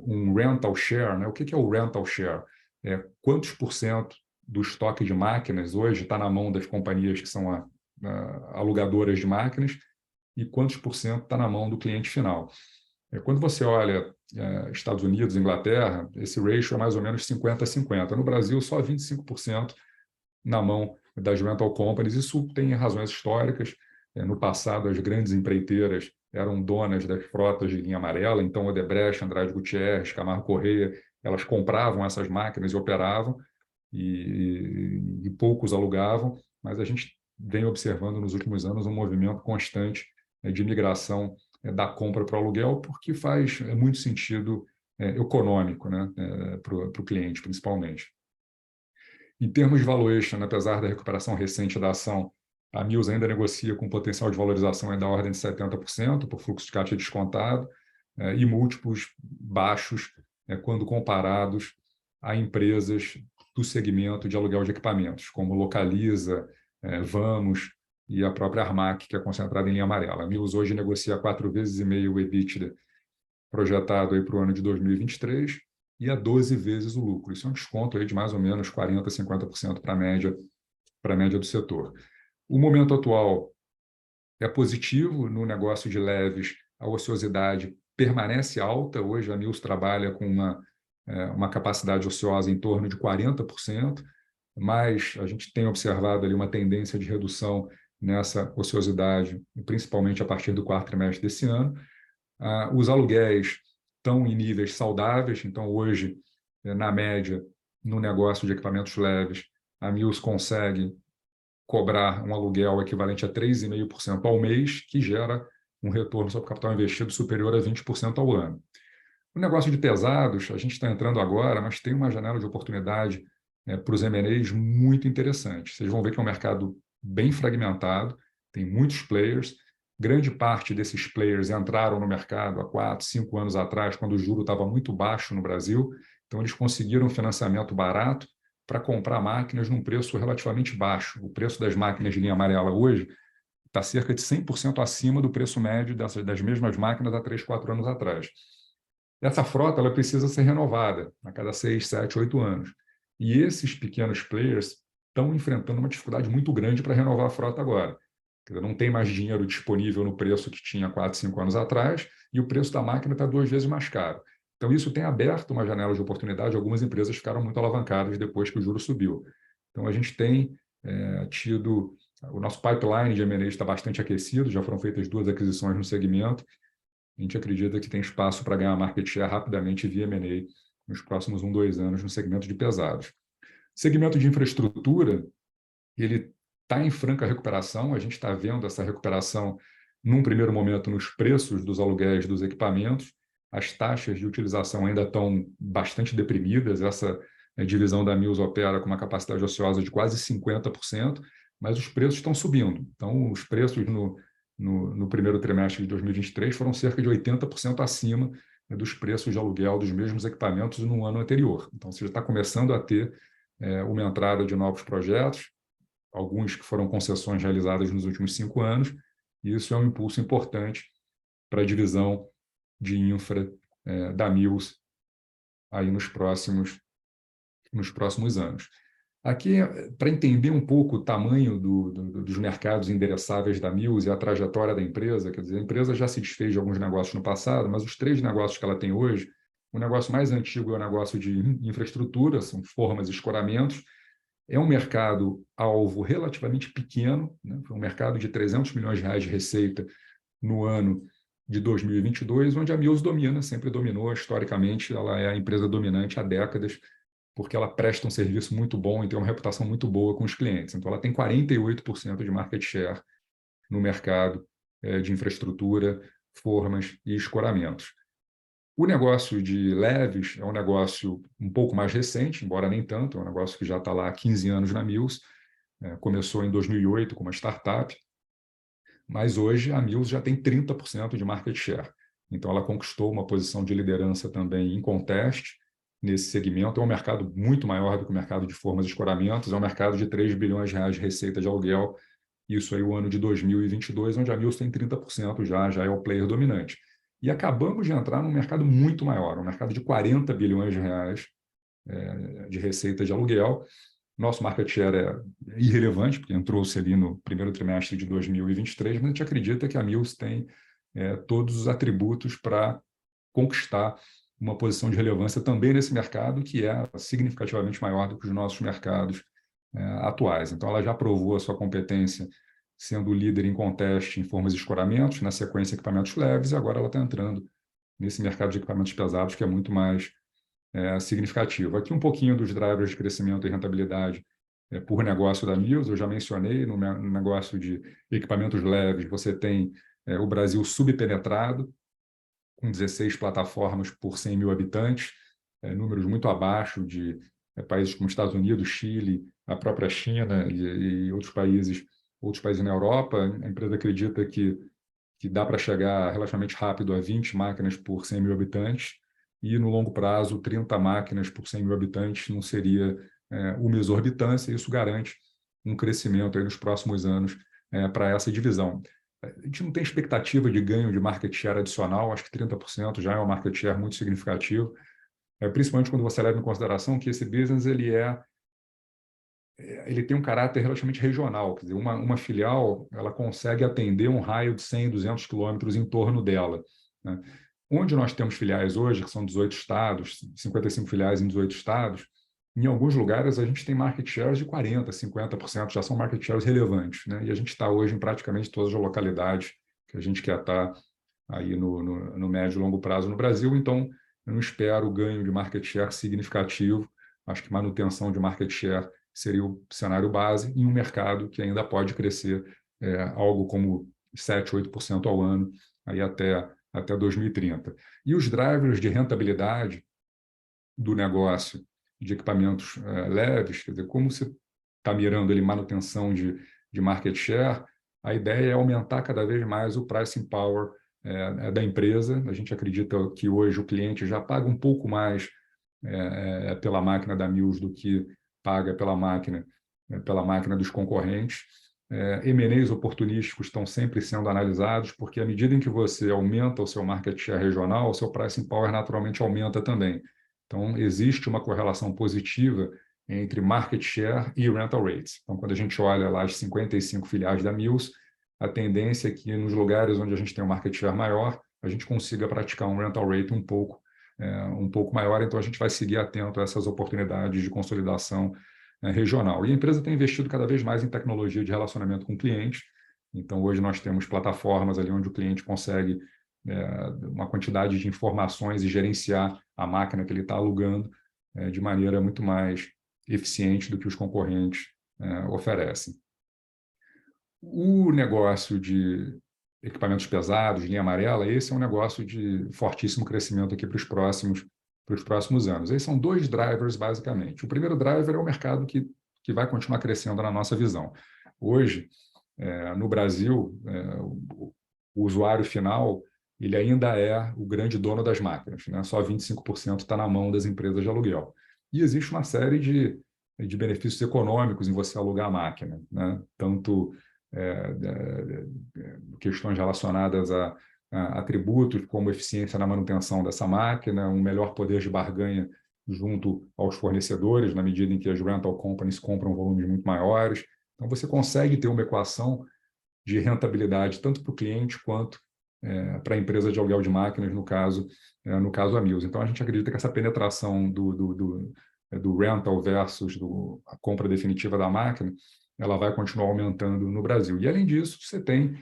[SPEAKER 1] um rental share, né? O que é o rental share? Quantos por cento do estoque de máquinas hoje está na mão das companhias que são alugadoras de máquinas e quantos por cento está na mão do cliente final? Quando você olha Estados Unidos, Inglaterra, esse ratio é mais ou menos 50-50. No Brasil, só 25% na mão das rental companies. Isso tem razões históricas. No passado, as grandes empreiteiras eram donas das frotas de linha amarela, então Odebrecht, Andrade Gutierrez, Camargo Corrêa, elas compravam essas máquinas e operavam, e poucos alugavam, mas a gente vem observando nos últimos anos um movimento constante de migração da compra para o aluguel, porque faz muito sentido econômico, né, para o cliente, principalmente. Em termos de valuation, apesar da recuperação recente da ação, a Mills ainda negocia com potencial de valorização da ordem de 70% por fluxo de caixa descontado e múltiplos baixos quando comparados a empresas do segmento de aluguel de equipamentos, como Localiza, Vamos e a própria Armac, que é concentrada em linha amarela. A Mills hoje negocia 4,5 vezes o EBITDA projetado para o ano de 2023 e a 12 vezes o lucro. Isso é um desconto de mais ou menos 40%, 50% para a média do setor. O momento atual é positivo no negócio de leves. A ociosidade permanece alta. Hoje a Mills trabalha com uma capacidade ociosa em torno de 40%, mas a gente tem observado ali uma tendência de redução nessa ociosidade, principalmente a partir do quarto trimestre desse ano. Os aluguéis estão em níveis saudáveis, então hoje, na média, no negócio de equipamentos leves, a Mills consegue cobrar um aluguel equivalente a 3,5% ao mês, que gera um retorno sobre o capital investido superior a 20% ao ano. O negócio de pesados, a gente está entrando agora, mas tem uma janela de oportunidade para os M&As muito interessante. Vocês vão ver que é um mercado bem fragmentado, tem muitos players. Grande parte desses players entraram no mercado há 4, 5 anos atrás, quando o juro estava muito baixo no Brasil. Então, eles conseguiram um financiamento barato para comprar máquinas num preço relativamente baixo. O preço das máquinas de linha amarela hoje está cerca de 100% acima do preço médio das mesmas máquinas há 3, 4 anos atrás. Essa frota ela precisa ser renovada a cada 6, 7, 8 anos. E esses pequenos players estão enfrentando uma dificuldade muito grande para renovar a frota agora. Não tem mais dinheiro disponível no preço que tinha 4, 5 anos atrás e o preço da máquina está 2 vezes mais caro. Então, isso tem aberto uma janela de oportunidade. Algumas empresas ficaram muito alavancadas depois que o juro subiu. Então, a gente tem tido... O nosso pipeline de M&A está bastante aquecido, já foram feitas 2 aquisições no segmento. A gente acredita que tem espaço para ganhar market share rapidamente via M&A nos próximos 1, 2 anos no segmento de pesados. Segmento de infraestrutura, ele está em franca recuperação. A gente está vendo essa recuperação, num primeiro momento, nos preços dos aluguéis dos equipamentos. As taxas de utilização ainda estão bastante deprimidas. Essa divisão da Mills opera com uma capacidade ociosa de quase 50%, mas os preços estão subindo. Então, os preços no primeiro trimestre de 2023 foram cerca de 80% acima dos preços de aluguel dos mesmos equipamentos no ano anterior. Então, você já está começando a ter uma entrada de novos projetos, alguns que foram concessões realizadas nos últimos 5 anos, e isso é um impulso importante para a divisão de infra da Mills aí nos próximos anos. Aqui, para entender um pouco o tamanho dos mercados endereçáveis da Mills e a trajetória da empresa, quer dizer, a empresa já se desfez de alguns negócios no passado, mas os 3 negócios que ela tem hoje, o negócio mais antigo é o negócio de infraestrutura, são formas e escoramentos. É um mercado-alvo relativamente pequeno, né? Foi um mercado de R$300 milhões de receita no ano de 2022, onde a Mills domina, sempre dominou, historicamente, ela é a empresa dominante há décadas, porque ela presta um serviço muito bom e tem uma reputação muito boa com os clientes. Então, ela tem 48% de market share no mercado de infraestrutura, formas e escoramentos. O negócio de leves é um negócio um pouco mais recente, embora nem tanto, é um negócio que já está lá há 15 anos na Mills, começou em 2008 como uma startup, mas hoje a Mills já tem 30% de market share. Então, ela conquistou uma posição de liderança também em contest nesse segmento. É um mercado muito maior do que o mercado de formas e escoramentos, é um mercado de R$3 bilhões de receita de aluguel, isso aí o ano de 2022, onde a Mills tem 30% já é o player dominante. E acabamos de entrar num mercado muito maior, um mercado de R$40 bilhões de receita de aluguel. Nosso market share é irrelevante, porque entrou-se ali no primeiro trimestre de 2023, mas a gente acredita que a Mills tem todos os atributos para conquistar uma posição de relevância também nesse mercado, que é significativamente maior do que os nossos mercados atuais. Então, ela já provou a sua competência sendo líder em contest em formas e escoramentos, na sequência equipamentos leves, e agora ela está entrando nesse mercado de equipamentos pesados, que é muito mais significativo. Aqui um pouquinho dos drivers de crescimento e rentabilidade por negócio da Mills. Eu já mencionei no negócio de equipamentos leves, você tem o Brasil subpenetrado, com 16 plataformas por 100 mil habitantes, números muito abaixo de países como Estados Unidos, Chile, a própria China e outros países na Europa. A empresa acredita que dá para chegar relativamente rápido a 20 máquinas por 100 mil habitantes, e no longo prazo, 30 máquinas por 100 mil habitantes não seria uma exorbitância, e isso garante um crescimento aí nos próximos anos para essa divisão. A gente não tem expectativa de ganho de market share adicional, acho que 30% já é um market share muito significativo, principalmente quando você leva em consideração que esse business ele tem um caráter relativamente regional, quer dizer, uma filial ela consegue atender um raio de 100, 200 quilômetros em torno dela, né? Onde nós temos filiais hoje, que são 18 estados, 55 filiais em 18 estados, em alguns lugares a gente tem market shares de 40%, 50%, já são market shares relevantes, né? E a gente está hoje em praticamente todas as localidades que a gente quer estar aí no médio e longo prazo no Brasil. Então, eu não espero ganho de market share significativo. Acho que manutenção de market share seria o cenário base em um mercado que ainda pode crescer algo como 7%, 8% ao ano aí até 2030. E os drivers de rentabilidade do negócio de equipamentos leves, quer dizer, como você está mirando ali manutenção de market share, a ideia é aumentar cada vez mais o pricing power da empresa. A gente acredita que hoje o cliente já paga um pouco mais pela máquina da Mills do que paga pela máquina dos concorrentes. M&As oportunísticos estão sempre sendo analisados, porque à medida em que você aumenta o seu market share regional, o seu pricing power naturalmente aumenta também. Então, existe uma correlação positiva entre market share e rental rates. Então, quando a gente olha lá as 55 filiais da Mills, a tendência é que nos lugares onde a gente tem um market share maior, a gente consiga praticar um rental rate um pouco maior. Então, a gente vai seguir atento a essas oportunidades de consolidação regional. E a empresa tem investido cada vez mais em tecnologia de relacionamento com o cliente. Então, hoje nós temos plataformas ali onde o cliente consegue uma quantidade de informações e gerenciar a máquina que ele está alugando de maneira muito mais eficiente do que os concorrentes oferecem. O negócio de equipamentos pesados, linha amarela, esse é um negócio de fortíssimo crescimento aqui para os próximos anos. Esses são dois drivers, basicamente. O primeiro driver é o mercado que vai continuar crescendo na nossa visão. Hoje, no Brasil, o usuário final ele ainda é o grande dono das máquinas, né? Só 25% está na mão das empresas de aluguel. E existe uma série de benefícios econômicos em você alugar a máquina, né? Tanto questões relacionadas a atributos como eficiência na manutenção dessa máquina, um melhor poder de barganha junto aos fornecedores, na medida em que as rental companies compram volumes muito maiores. Então, você consegue ter uma equação de rentabilidade tanto para o cliente quanto para a empresa de aluguel de máquinas, no caso a Mills. Então, a gente acredita que essa penetração do rental versus a compra definitiva da máquina, ela vai continuar aumentando no Brasil. E, além disso, você tem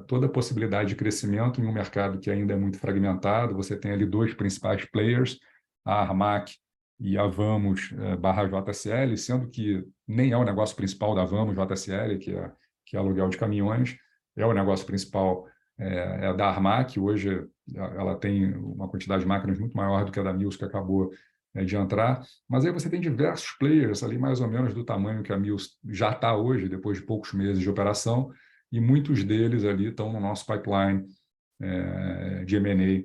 [SPEAKER 1] toda a possibilidade de crescimento em um mercado que ainda é muito fragmentado. Você tem ali dois principais players, a Armac e a Vamos /JSL, sendo que nem é o negócio principal da Vamos JSL, que é aluguel de caminhões, é o negócio principal da Armac. Hoje ela tem uma quantidade de máquinas muito maior do que a da Mills, que acabou de entrar, mas aí você tem diversos players ali mais ou menos do tamanho que a Mills já está hoje, depois de poucos meses de operação, e muitos deles ali estão no nosso pipeline de M&A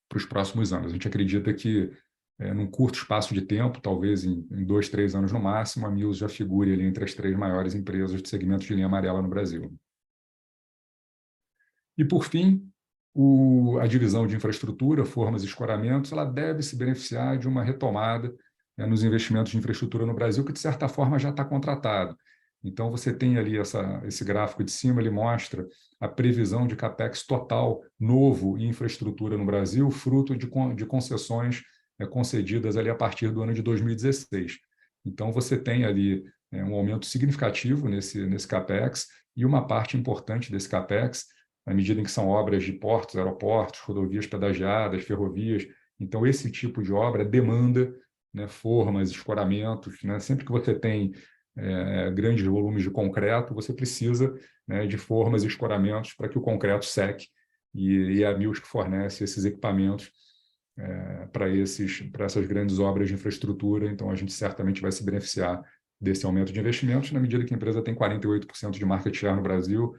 [SPEAKER 1] para os próximos anos. A gente acredita que num curto espaço de tempo, talvez em 2, 3 anos no máximo, a Mills já figure ali entre as 3 maiores empresas de segmento de linha amarela no Brasil. E, por fim, a divisão de infraestrutura, formas e escoramentos, ela deve se beneficiar de uma retomada nos investimentos de infraestrutura no Brasil, que, de certa forma, já está contratado. Então, você tem ali esse gráfico de cima, ele mostra a previsão de capex total novo em infraestrutura no Brasil, fruto de concessões concedidas ali a partir do ano de 2016. Então, você tem ali um aumento significativo nesse capex, e uma parte importante desse capex, na medida em que são obras de portos, aeroportos, rodovias pedagiadas, ferrovias. Então, esse tipo de obra demanda formas, escoramentos. Sempre que você tem grandes volumes de concreto, você precisa de formas e escoramentos para que o concreto seque, e é a Mills que fornece esses equipamentos para essas grandes obras de infraestrutura. Então, a gente certamente vai se beneficiar desse aumento de investimentos, na medida que a empresa tem 48% de market share no Brasil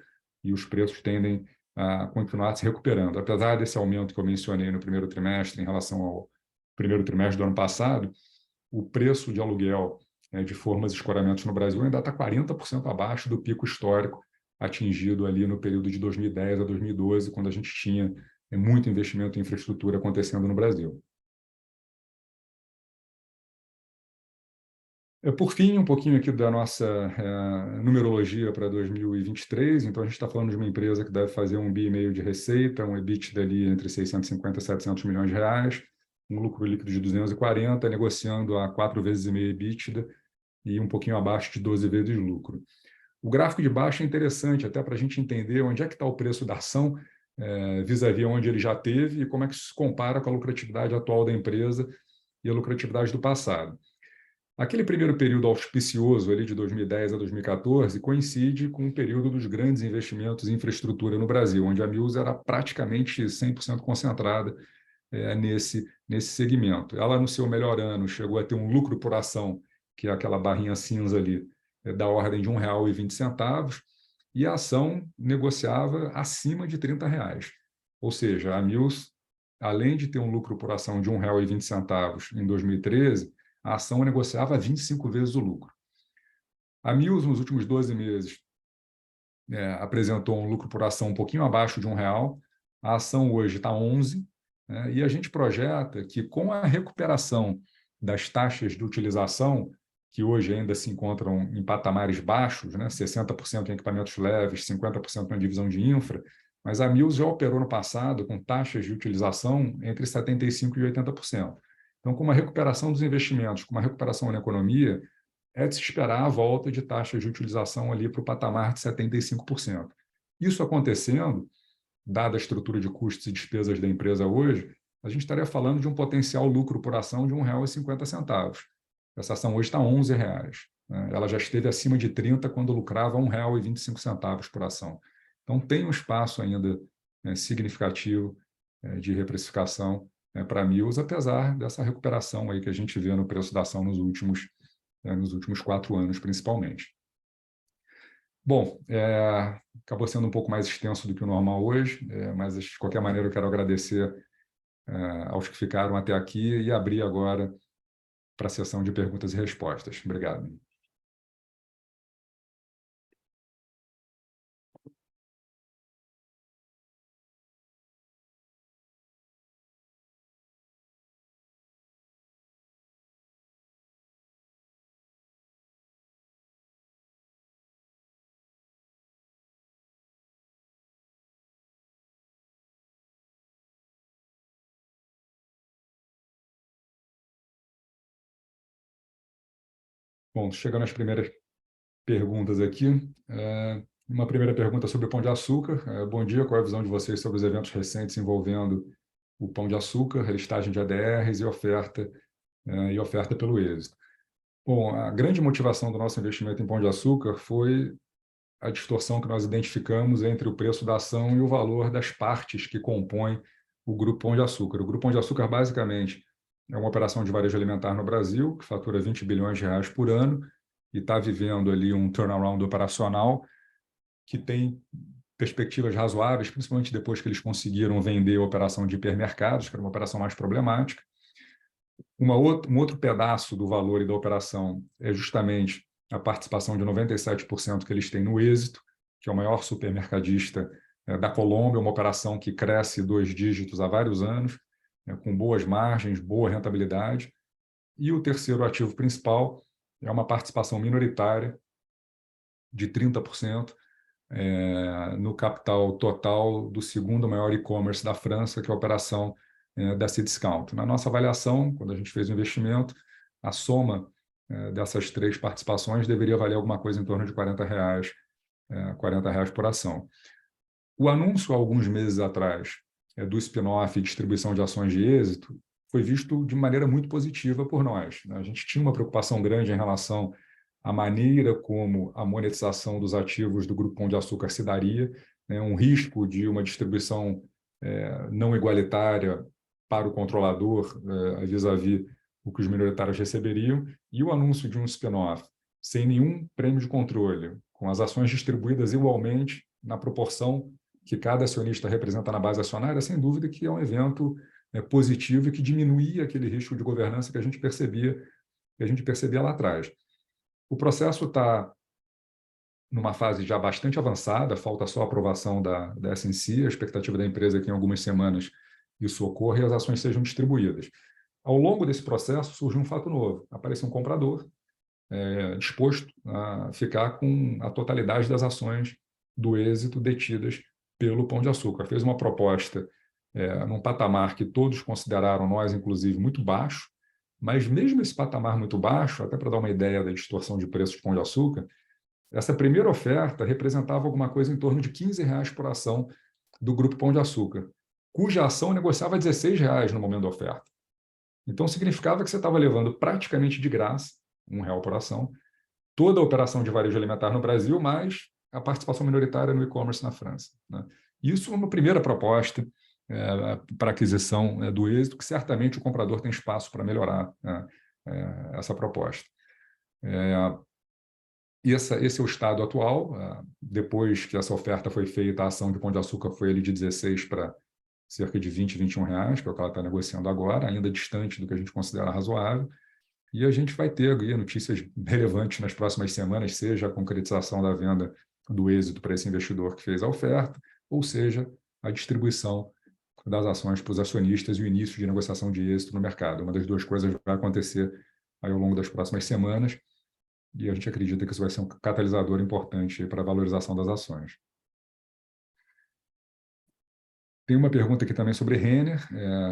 [SPEAKER 1] e os preços tendem a continuar se recuperando. Apesar desse aumento que eu mencionei no primeiro trimestre em relação ao primeiro trimestre do ano passado, o preço de aluguel de formas e escoramentos no Brasil ainda está 40% abaixo do pico histórico atingido ali no período de 2010 a 2012, quando a gente tinha muito investimento em infraestrutura acontecendo no Brasil. Por fim, um pouquinho aqui da nossa numerologia para 2023. Então, a gente está falando de uma empresa que deve fazer R$ 1,5 bilhão de receita, um EBITDA ali entre 650 e 700 milhões de reais, um lucro líquido de 240, negociando a 4,5 vezes EBITDA e um pouquinho abaixo de 12 vezes lucro. O gráfico de baixo é interessante, até para a gente entender onde é que está o preço da ação, vis-à-vis onde ele já teve e como é que isso se compara com a lucratividade atual da empresa e a lucratividade do passado. Aquele primeiro período auspicioso ali de 2010 a 2014 coincide com o período dos grandes investimentos em infraestrutura no Brasil, onde a Mills era praticamente 100% concentrada nesse segmento. Ela, no seu melhor ano, chegou a ter um lucro por ação, que é aquela barrinha cinza ali, da ordem de R$ 1,20, e a ação negociava acima de R$ 30. Ou seja, a Mills, além de ter um lucro por ação de R$ 1,20 em 2013, a ação negociava 25 vezes o lucro. A Mills, nos últimos 12 meses, apresentou um lucro por ação um pouquinho abaixo de R$ 1. A ação hoje está 11, e a gente projeta que, com a recuperação das taxas de utilização, que hoje ainda se encontram em patamares baixos, 60% em equipamentos leves, 50% na divisão de infra, mas a Mills já operou no passado com taxas de utilização entre 75% e 80%. Então, com uma recuperação dos investimentos, com uma recuperação na economia, é de se esperar a volta de taxas de utilização ali para o patamar de 75%. Isso acontecendo, dada a estrutura de custos e despesas da empresa hoje, a gente estaria falando de um potencial lucro por ação de R$ 1,50. Essa ação hoje está R$ 11. Ela já esteve acima de 30 quando lucrava R$ 1,25 por ação. Então, tem um espaço ainda significativo de reprecificação para a Mills, apesar dessa recuperação aí que a gente vê no preço da ação nos últimos 4 anos, principalmente. Bom, acabou sendo um pouco mais extenso do que o normal hoje, mas, de qualquer maneira, eu quero agradecer aos que ficaram até aqui e abrir agora para a sessão de perguntas e respostas. Obrigado. Bom, chegando às primeiras perguntas aqui. Uma primeira pergunta sobre o Pão de Açúcar. Bom dia, qual é a visão de vocês sobre os eventos recentes envolvendo o Pão de Açúcar, a listagem de ADRs e oferta pelo êxito? Bom, a grande motivação do nosso investimento em Pão de Açúcar foi a distorção que nós identificamos entre o preço da ação e o valor das partes que compõem o Grupo Pão de Açúcar. O Grupo Pão de Açúcar, basicamente, é uma operação de varejo alimentar no Brasil, que fatura R$ 20 bilhões por ano e está vivendo ali um turnaround operacional que tem perspectivas razoáveis, principalmente depois que eles conseguiram vender a operação de hipermercados, que era uma operação mais problemática. Um outro pedaço do valor e da operação é justamente a participação de 97% que eles têm no Êxito, que é o maior supermercadista da Colômbia, uma operação que cresce 2 dígitos há vários anos, com boas margens, boa rentabilidade. E o terceiro ativo principal é uma participação minoritária de 30% no capital total do segundo maior e-commerce da França, que é a operação da Cdiscount. Na nossa avaliação, quando a gente fez o investimento, a soma dessas 3 participações deveria valer alguma coisa em torno de R$ 40 por ação. O anúncio, há alguns meses atrás, do spin-off e distribuição de ações de êxito foi visto de maneira muito positiva por nós. A gente tinha uma preocupação grande em relação à maneira como a monetização dos ativos do Grupo Pão de Açúcar se daria, um risco de uma distribuição não igualitária para o controlador, vis-à-vis o que os minoritários receberiam, e o anúncio de um spin-off sem nenhum prêmio de controle, com as ações distribuídas igualmente na proporção que cada acionista representa na base acionária, sem dúvida que é um evento positivo e que diminuía aquele risco de governança que a gente percebia lá atrás. O processo está numa fase já bastante avançada, falta só a aprovação da SNC, a expectativa da empresa é que em algumas semanas isso ocorra e as ações sejam distribuídas. Ao longo desse processo surge um fato novo, aparece um comprador disposto a ficar com a totalidade das ações do Êxito detidas pelo Pão de Açúcar. Fez uma proposta num patamar que todos consideraram, nós inclusive, muito baixo, mas mesmo esse patamar muito baixo, até para dar uma ideia da distorção de preços do Pão de Açúcar, essa primeira oferta representava alguma coisa em torno de R$ 15 por ação do Grupo Pão de Açúcar, cuja ação negociava R$ 16 no momento da oferta. Então, significava que você estava levando praticamente de graça, R$ 1 por ação, toda a operação de varejo alimentar no Brasil, mais a participação minoritária no e-commerce na França, né? Isso é uma primeira proposta para aquisição do Êxito, que certamente o comprador tem espaço para melhorar essa proposta. Esse é o estado atual. Depois que essa oferta foi feita, a ação de Pão de Açúcar foi ali de 16 para cerca de 20, R$ 21, que é o que ela está negociando agora, ainda distante do que a gente considera razoável. E a gente vai ter aí notícias relevantes nas próximas semanas, seja a concretização da venda do Êxito para esse investidor que fez a oferta, ou seja, a distribuição das ações para os acionistas e o início de negociação de êxito no mercado. Uma das duas coisas vai acontecer aí ao longo das próximas semanas, e a gente acredita que isso vai ser um catalisador importante para a valorização das ações. Tem uma pergunta aqui também sobre Renner,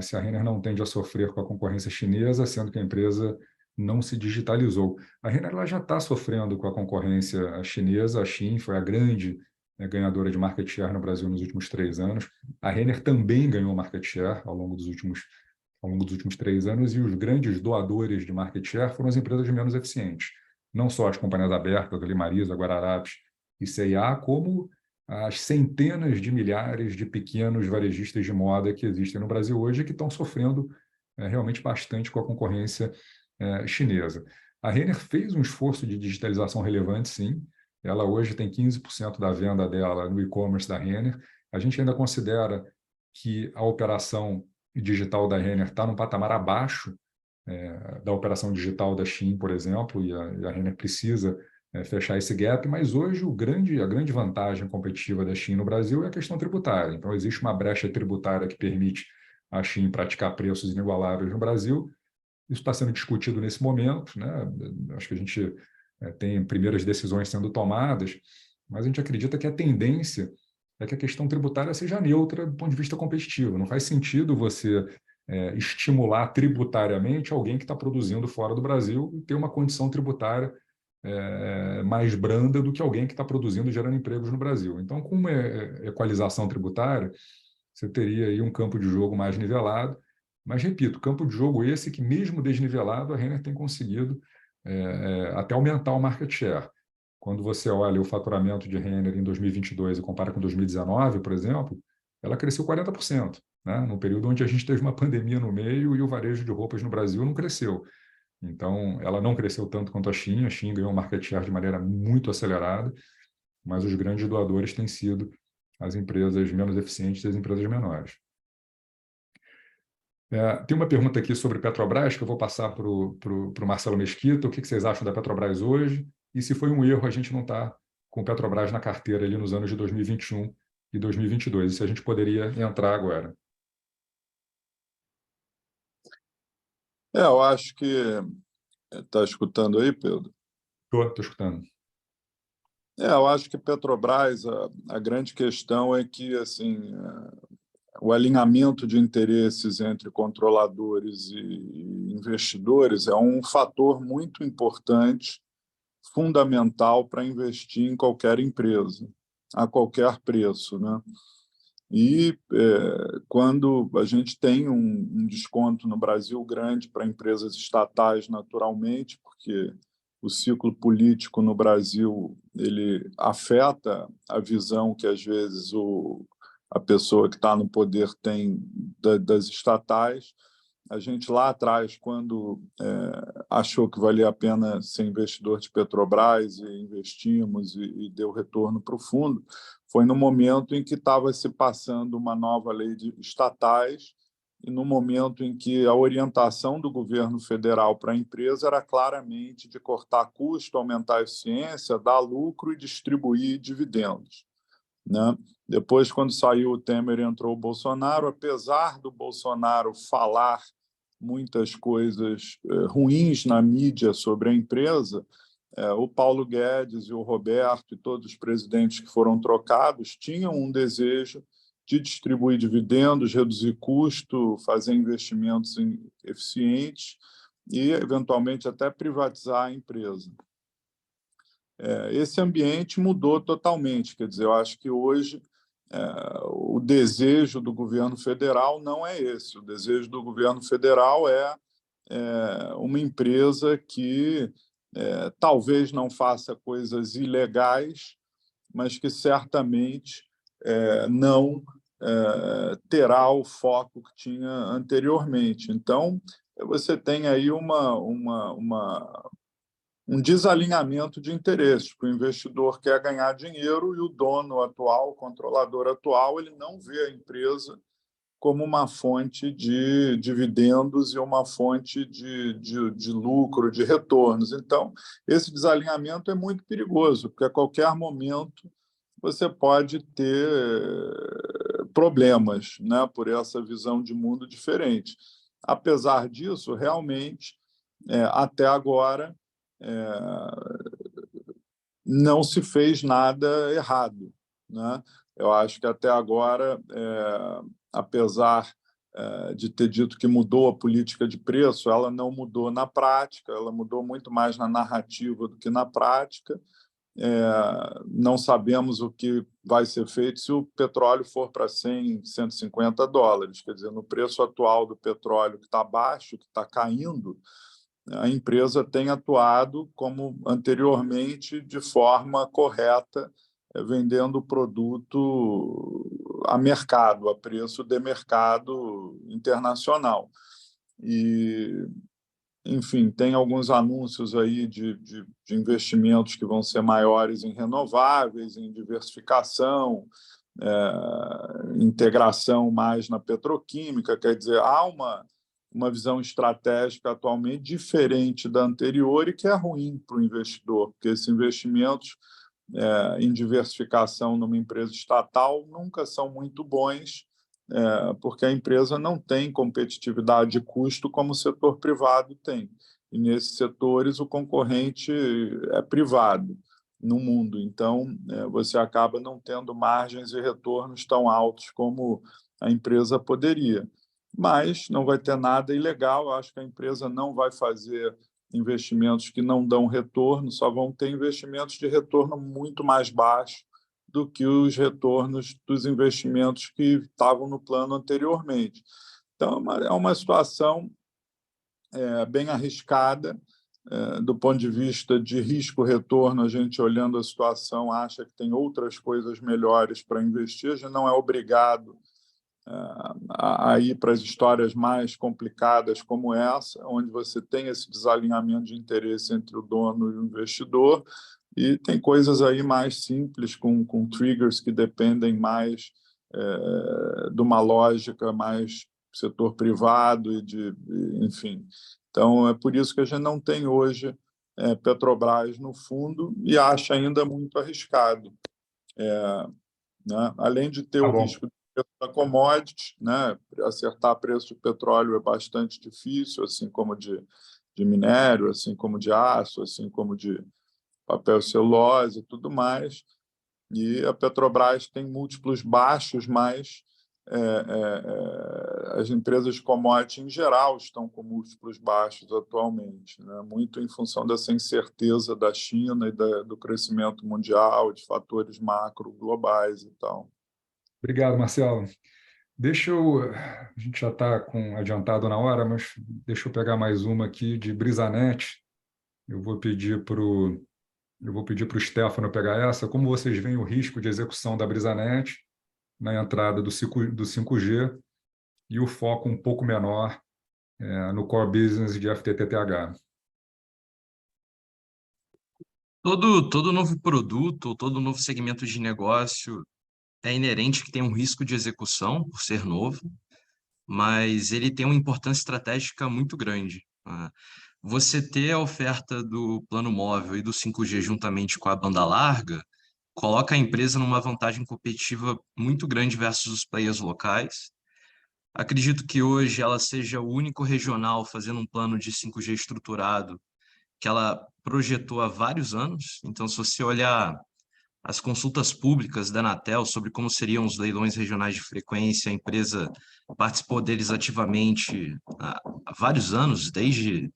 [SPEAKER 1] se a Renner não tende a sofrer com a concorrência chinesa, sendo que a empresa não se digitalizou. A Renner ela já está sofrendo com a concorrência chinesa. A Shein foi a grande ganhadora de market share no Brasil nos últimos 3 anos. A Renner também ganhou market share ao longo dos últimos 3 anos, e os grandes doadores de market share foram as empresas menos eficientes. Não só as companhias abertas, ali Marisa, Guararapes e C&A, como as centenas de milhares de pequenos varejistas de moda que existem no Brasil hoje, que estão sofrendo realmente bastante com a concorrência chinesa. A Renner fez um esforço de digitalização relevante, sim. Ela hoje tem 15% da venda dela no e-commerce da Renner. A gente ainda considera que a operação digital da Renner está num patamar abaixo da operação digital da Shein, por exemplo, e a Renner precisa fechar esse gap, mas hoje a grande vantagem competitiva da Shein no Brasil é a questão tributária. Então, existe uma brecha tributária que permite a Shein praticar preços inigualáveis no Brasil. Isso está sendo discutido nesse momento, né? Acho que a gente tem primeiras decisões sendo tomadas, mas a gente acredita que a tendência é que a questão tributária seja neutra do ponto de vista competitivo. Não faz sentido você estimular tributariamente alguém que está produzindo fora do Brasil e ter uma condição tributária mais branda do que alguém que está produzindo e gerando empregos no Brasil. Então, com uma equalização tributária, você teria aí um campo de jogo mais nivelado. Mas, repito, campo de jogo esse que, mesmo desnivelado, a Renner tem conseguido até aumentar o market share. Quando você olha o faturamento de Renner em 2022 e compara com 2019, por exemplo, ela cresceu 40%, né? No período onde a gente teve uma pandemia no meio e o varejo de roupas no Brasil não cresceu. Então, ela não cresceu tanto quanto a Shein ganhou market share de maneira muito acelerada, mas os grandes doadores têm sido as empresas menos eficientes e as empresas menores. Tem uma pergunta aqui sobre Petrobras, que eu vou passar para o Marcelo Mesquita. O que vocês acham da Petrobras hoje? E se foi um erro a gente não estar com Petrobras na carteira ali nos anos de 2021 e 2022? E se a gente poderia entrar agora?
[SPEAKER 2] Eu acho que... Está escutando aí, Pedro?
[SPEAKER 1] Estou escutando.
[SPEAKER 2] Eu acho que Petrobras, a grande questão é que assim, o alinhamento de interesses entre controladores e investidores é um fator muito importante, fundamental para investir em qualquer empresa, a qualquer preço, né? E quando a gente tem um desconto no Brasil grande para empresas estatais, naturalmente, porque o ciclo político no Brasil ele afeta a visão que, às vezes, a pessoa que está no poder tem das estatais. A gente, lá atrás, quando achou que valia a pena ser investidor de Petrobras, e investimos e deu retorno para o fundo, foi no momento em que estava se passando uma nova lei de estatais e no momento em que a orientação do governo federal para a empresa era claramente de cortar custo, aumentar a eficiência, dar lucro e distribuir dividendos, né? Depois, quando saiu o Temer e entrou o Bolsonaro, apesar do Bolsonaro falar muitas coisas ruins na mídia sobre a empresa, o Paulo Guedes e o Roberto e todos os presidentes que foram trocados tinham um desejo de distribuir dividendos, reduzir custo, fazer investimentos eficientes e, eventualmente, até privatizar a empresa. Esse ambiente mudou totalmente. Quer dizer, eu acho que hoje o desejo do governo federal não é esse. O desejo do governo federal é uma empresa que talvez não faça coisas ilegais, mas que certamente não terá o foco que tinha anteriormente. Então, você tem aí um desalinhamento de interesses. O investidor quer ganhar dinheiro e o dono atual, o controlador atual, ele não vê a empresa como uma fonte de dividendos e uma fonte de lucro, de retornos. Então, esse desalinhamento é muito perigoso, porque a qualquer momento você pode ter problemas, né, por essa visão de mundo diferente. Apesar disso, realmente, até agora, não se fez nada errado, né? Eu acho que até agora, apesar de ter dito que mudou a política de preço, ela não mudou na prática, ela mudou muito mais na narrativa do que na prática. Não sabemos o que vai ser feito se o petróleo for para 100, 150 dólares. Quer dizer, no preço atual do petróleo, que está baixo, que está caindo, a empresa tem atuado como anteriormente, de forma correta, vendendo o produto a mercado, a preço de mercado internacional. E, enfim, tem alguns anúncios aí de investimentos que vão ser maiores em renováveis, em diversificação, integração mais na petroquímica. Quer dizer, há uma visão estratégica atualmente diferente da anterior e que é ruim para o investidor, porque esses investimentos em diversificação numa empresa estatal nunca são muito bons, porque a empresa não tem competitividade de custo como o setor privado tem. E nesses setores o concorrente é privado no mundo. Então, você acaba não tendo margens e retornos tão altos como a empresa poderia. Mas não vai ter nada ilegal. Eu acho que a empresa não vai fazer investimentos que não dão retorno, só vão ter investimentos de retorno muito mais baixo do que os retornos dos investimentos que estavam no plano anteriormente. Então, é uma situação bem arriscada. Do ponto de vista de risco-retorno, a gente, olhando a situação, acha que tem outras coisas melhores para investir. A gente não é obrigado a ir para as histórias mais complicadas como essa, onde você tem esse desalinhamento de interesse entre o dono e o investidor, e tem coisas aí mais simples, com triggers que dependem mais de uma lógica mais setor privado enfim. Então, é por isso que a gente não tem hoje Petrobras no fundo e acha ainda muito arriscado. Né? Além de ter
[SPEAKER 1] Tá
[SPEAKER 2] o
[SPEAKER 1] bom.
[SPEAKER 2] risco da commodity, né? Acertar preço de petróleo é bastante difícil, assim como de minério, assim como de aço, assim como de papel celulose e tudo mais. E a Petrobras tem múltiplos baixos, mas as empresas de commodity em geral estão com múltiplos baixos atualmente, né? Muito em função dessa incerteza da China e do crescimento mundial, de fatores macro globais e tal.
[SPEAKER 1] Obrigado, Marcelo. A gente já está adiantado na hora, mas deixa eu pegar mais uma aqui de Brisanet. Eu vou pedir para o Stefano pegar essa. Como vocês veem o risco de execução da Brisanet na entrada do 5G e o foco um pouco menor no core business de FTTH?
[SPEAKER 3] Todo novo produto, todo novo segmento de negócio é inerente que tem um risco de execução por ser novo, mas ele tem uma importância estratégica muito grande. Você ter a oferta do plano móvel e do 5G juntamente com a banda larga coloca a empresa numa vantagem competitiva muito grande versus os players locais. Acredito que hoje ela seja o único regional fazendo um plano de 5G estruturado que ela projetou há vários anos. Então, se você olhar as consultas públicas da Anatel sobre como seriam os leilões regionais de frequência, a empresa participou deles ativamente há vários anos, desde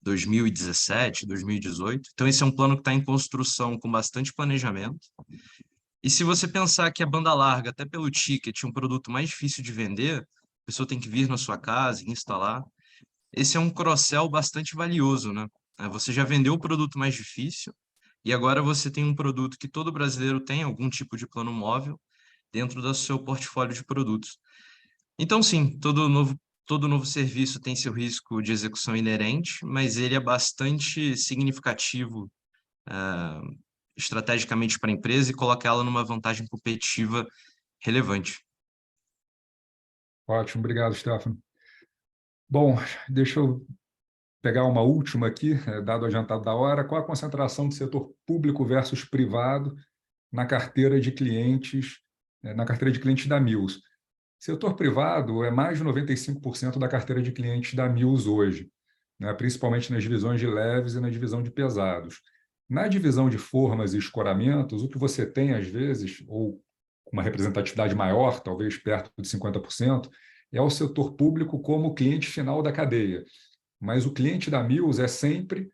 [SPEAKER 3] 2017, 2018. Então, esse é um plano que está em construção com bastante planejamento. E se você pensar que a banda larga, até pelo ticket, é um produto mais difícil de vender, a pessoa tem que vir na sua casa e instalar. Esse é um cross-sell bastante valioso, né? Você já vendeu o produto mais difícil e agora você tem um produto que todo brasileiro tem, algum tipo de plano móvel, dentro do seu portfólio de produtos. Então, sim, todo novo serviço tem seu risco de execução inerente, mas ele é bastante significativo estrategicamente para a empresa e coloca ela numa vantagem competitiva relevante.
[SPEAKER 1] Ótimo, obrigado, Stefano. Bom, deixa eu pegar uma última aqui, dado o adiantado da hora. Qual a concentração do setor público versus privado na carteira de clientes, da Mills? Setor privado é mais de 95% da carteira de clientes da Mills hoje, né, principalmente nas divisões de leves e na divisão de pesados. Na divisão de formas e escoramentos, o que você tem, às vezes, ou uma representatividade maior, talvez perto de 50%, é o setor público como cliente final da cadeia. Mas o cliente da Mills é sempre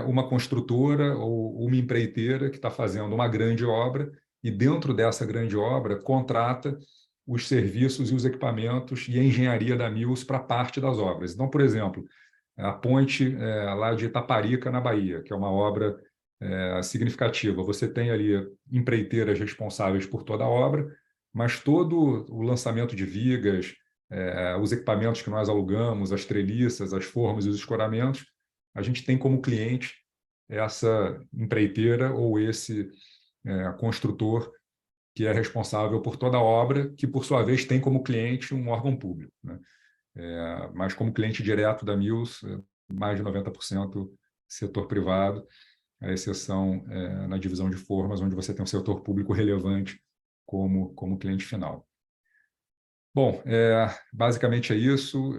[SPEAKER 1] uma construtora ou uma empreiteira que está fazendo uma grande obra e, dentro dessa grande obra, contrata os serviços e os equipamentos e a engenharia da Mills para parte das obras. Então, por exemplo, a ponte lá de Itaparica, na Bahia, que é uma obra significativa. Você tem ali empreiteiras responsáveis por toda a obra, mas todo o lançamento de vigas, os equipamentos que nós alugamos, as treliças, as formas e os escoramentos, a gente tem como cliente essa empreiteira ou esse construtor que é responsável por toda a obra, que, por sua vez, tem como cliente um órgão público, né? Mas como cliente direto da Mills, mais de 90% setor privado, a exceção na divisão de formas, onde você tem um setor público relevante como cliente final. Bom, basicamente é isso.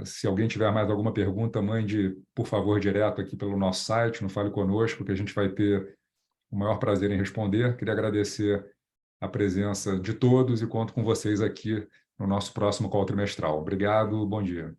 [SPEAKER 1] Se alguém tiver mais alguma pergunta, mande, por favor, direto aqui pelo nosso site, no Fale Conosco, que a gente vai ter o maior prazer em responder. Queria agradecer a presença de todos e conto com vocês aqui no nosso próximo call trimestral. Obrigado, bom dia.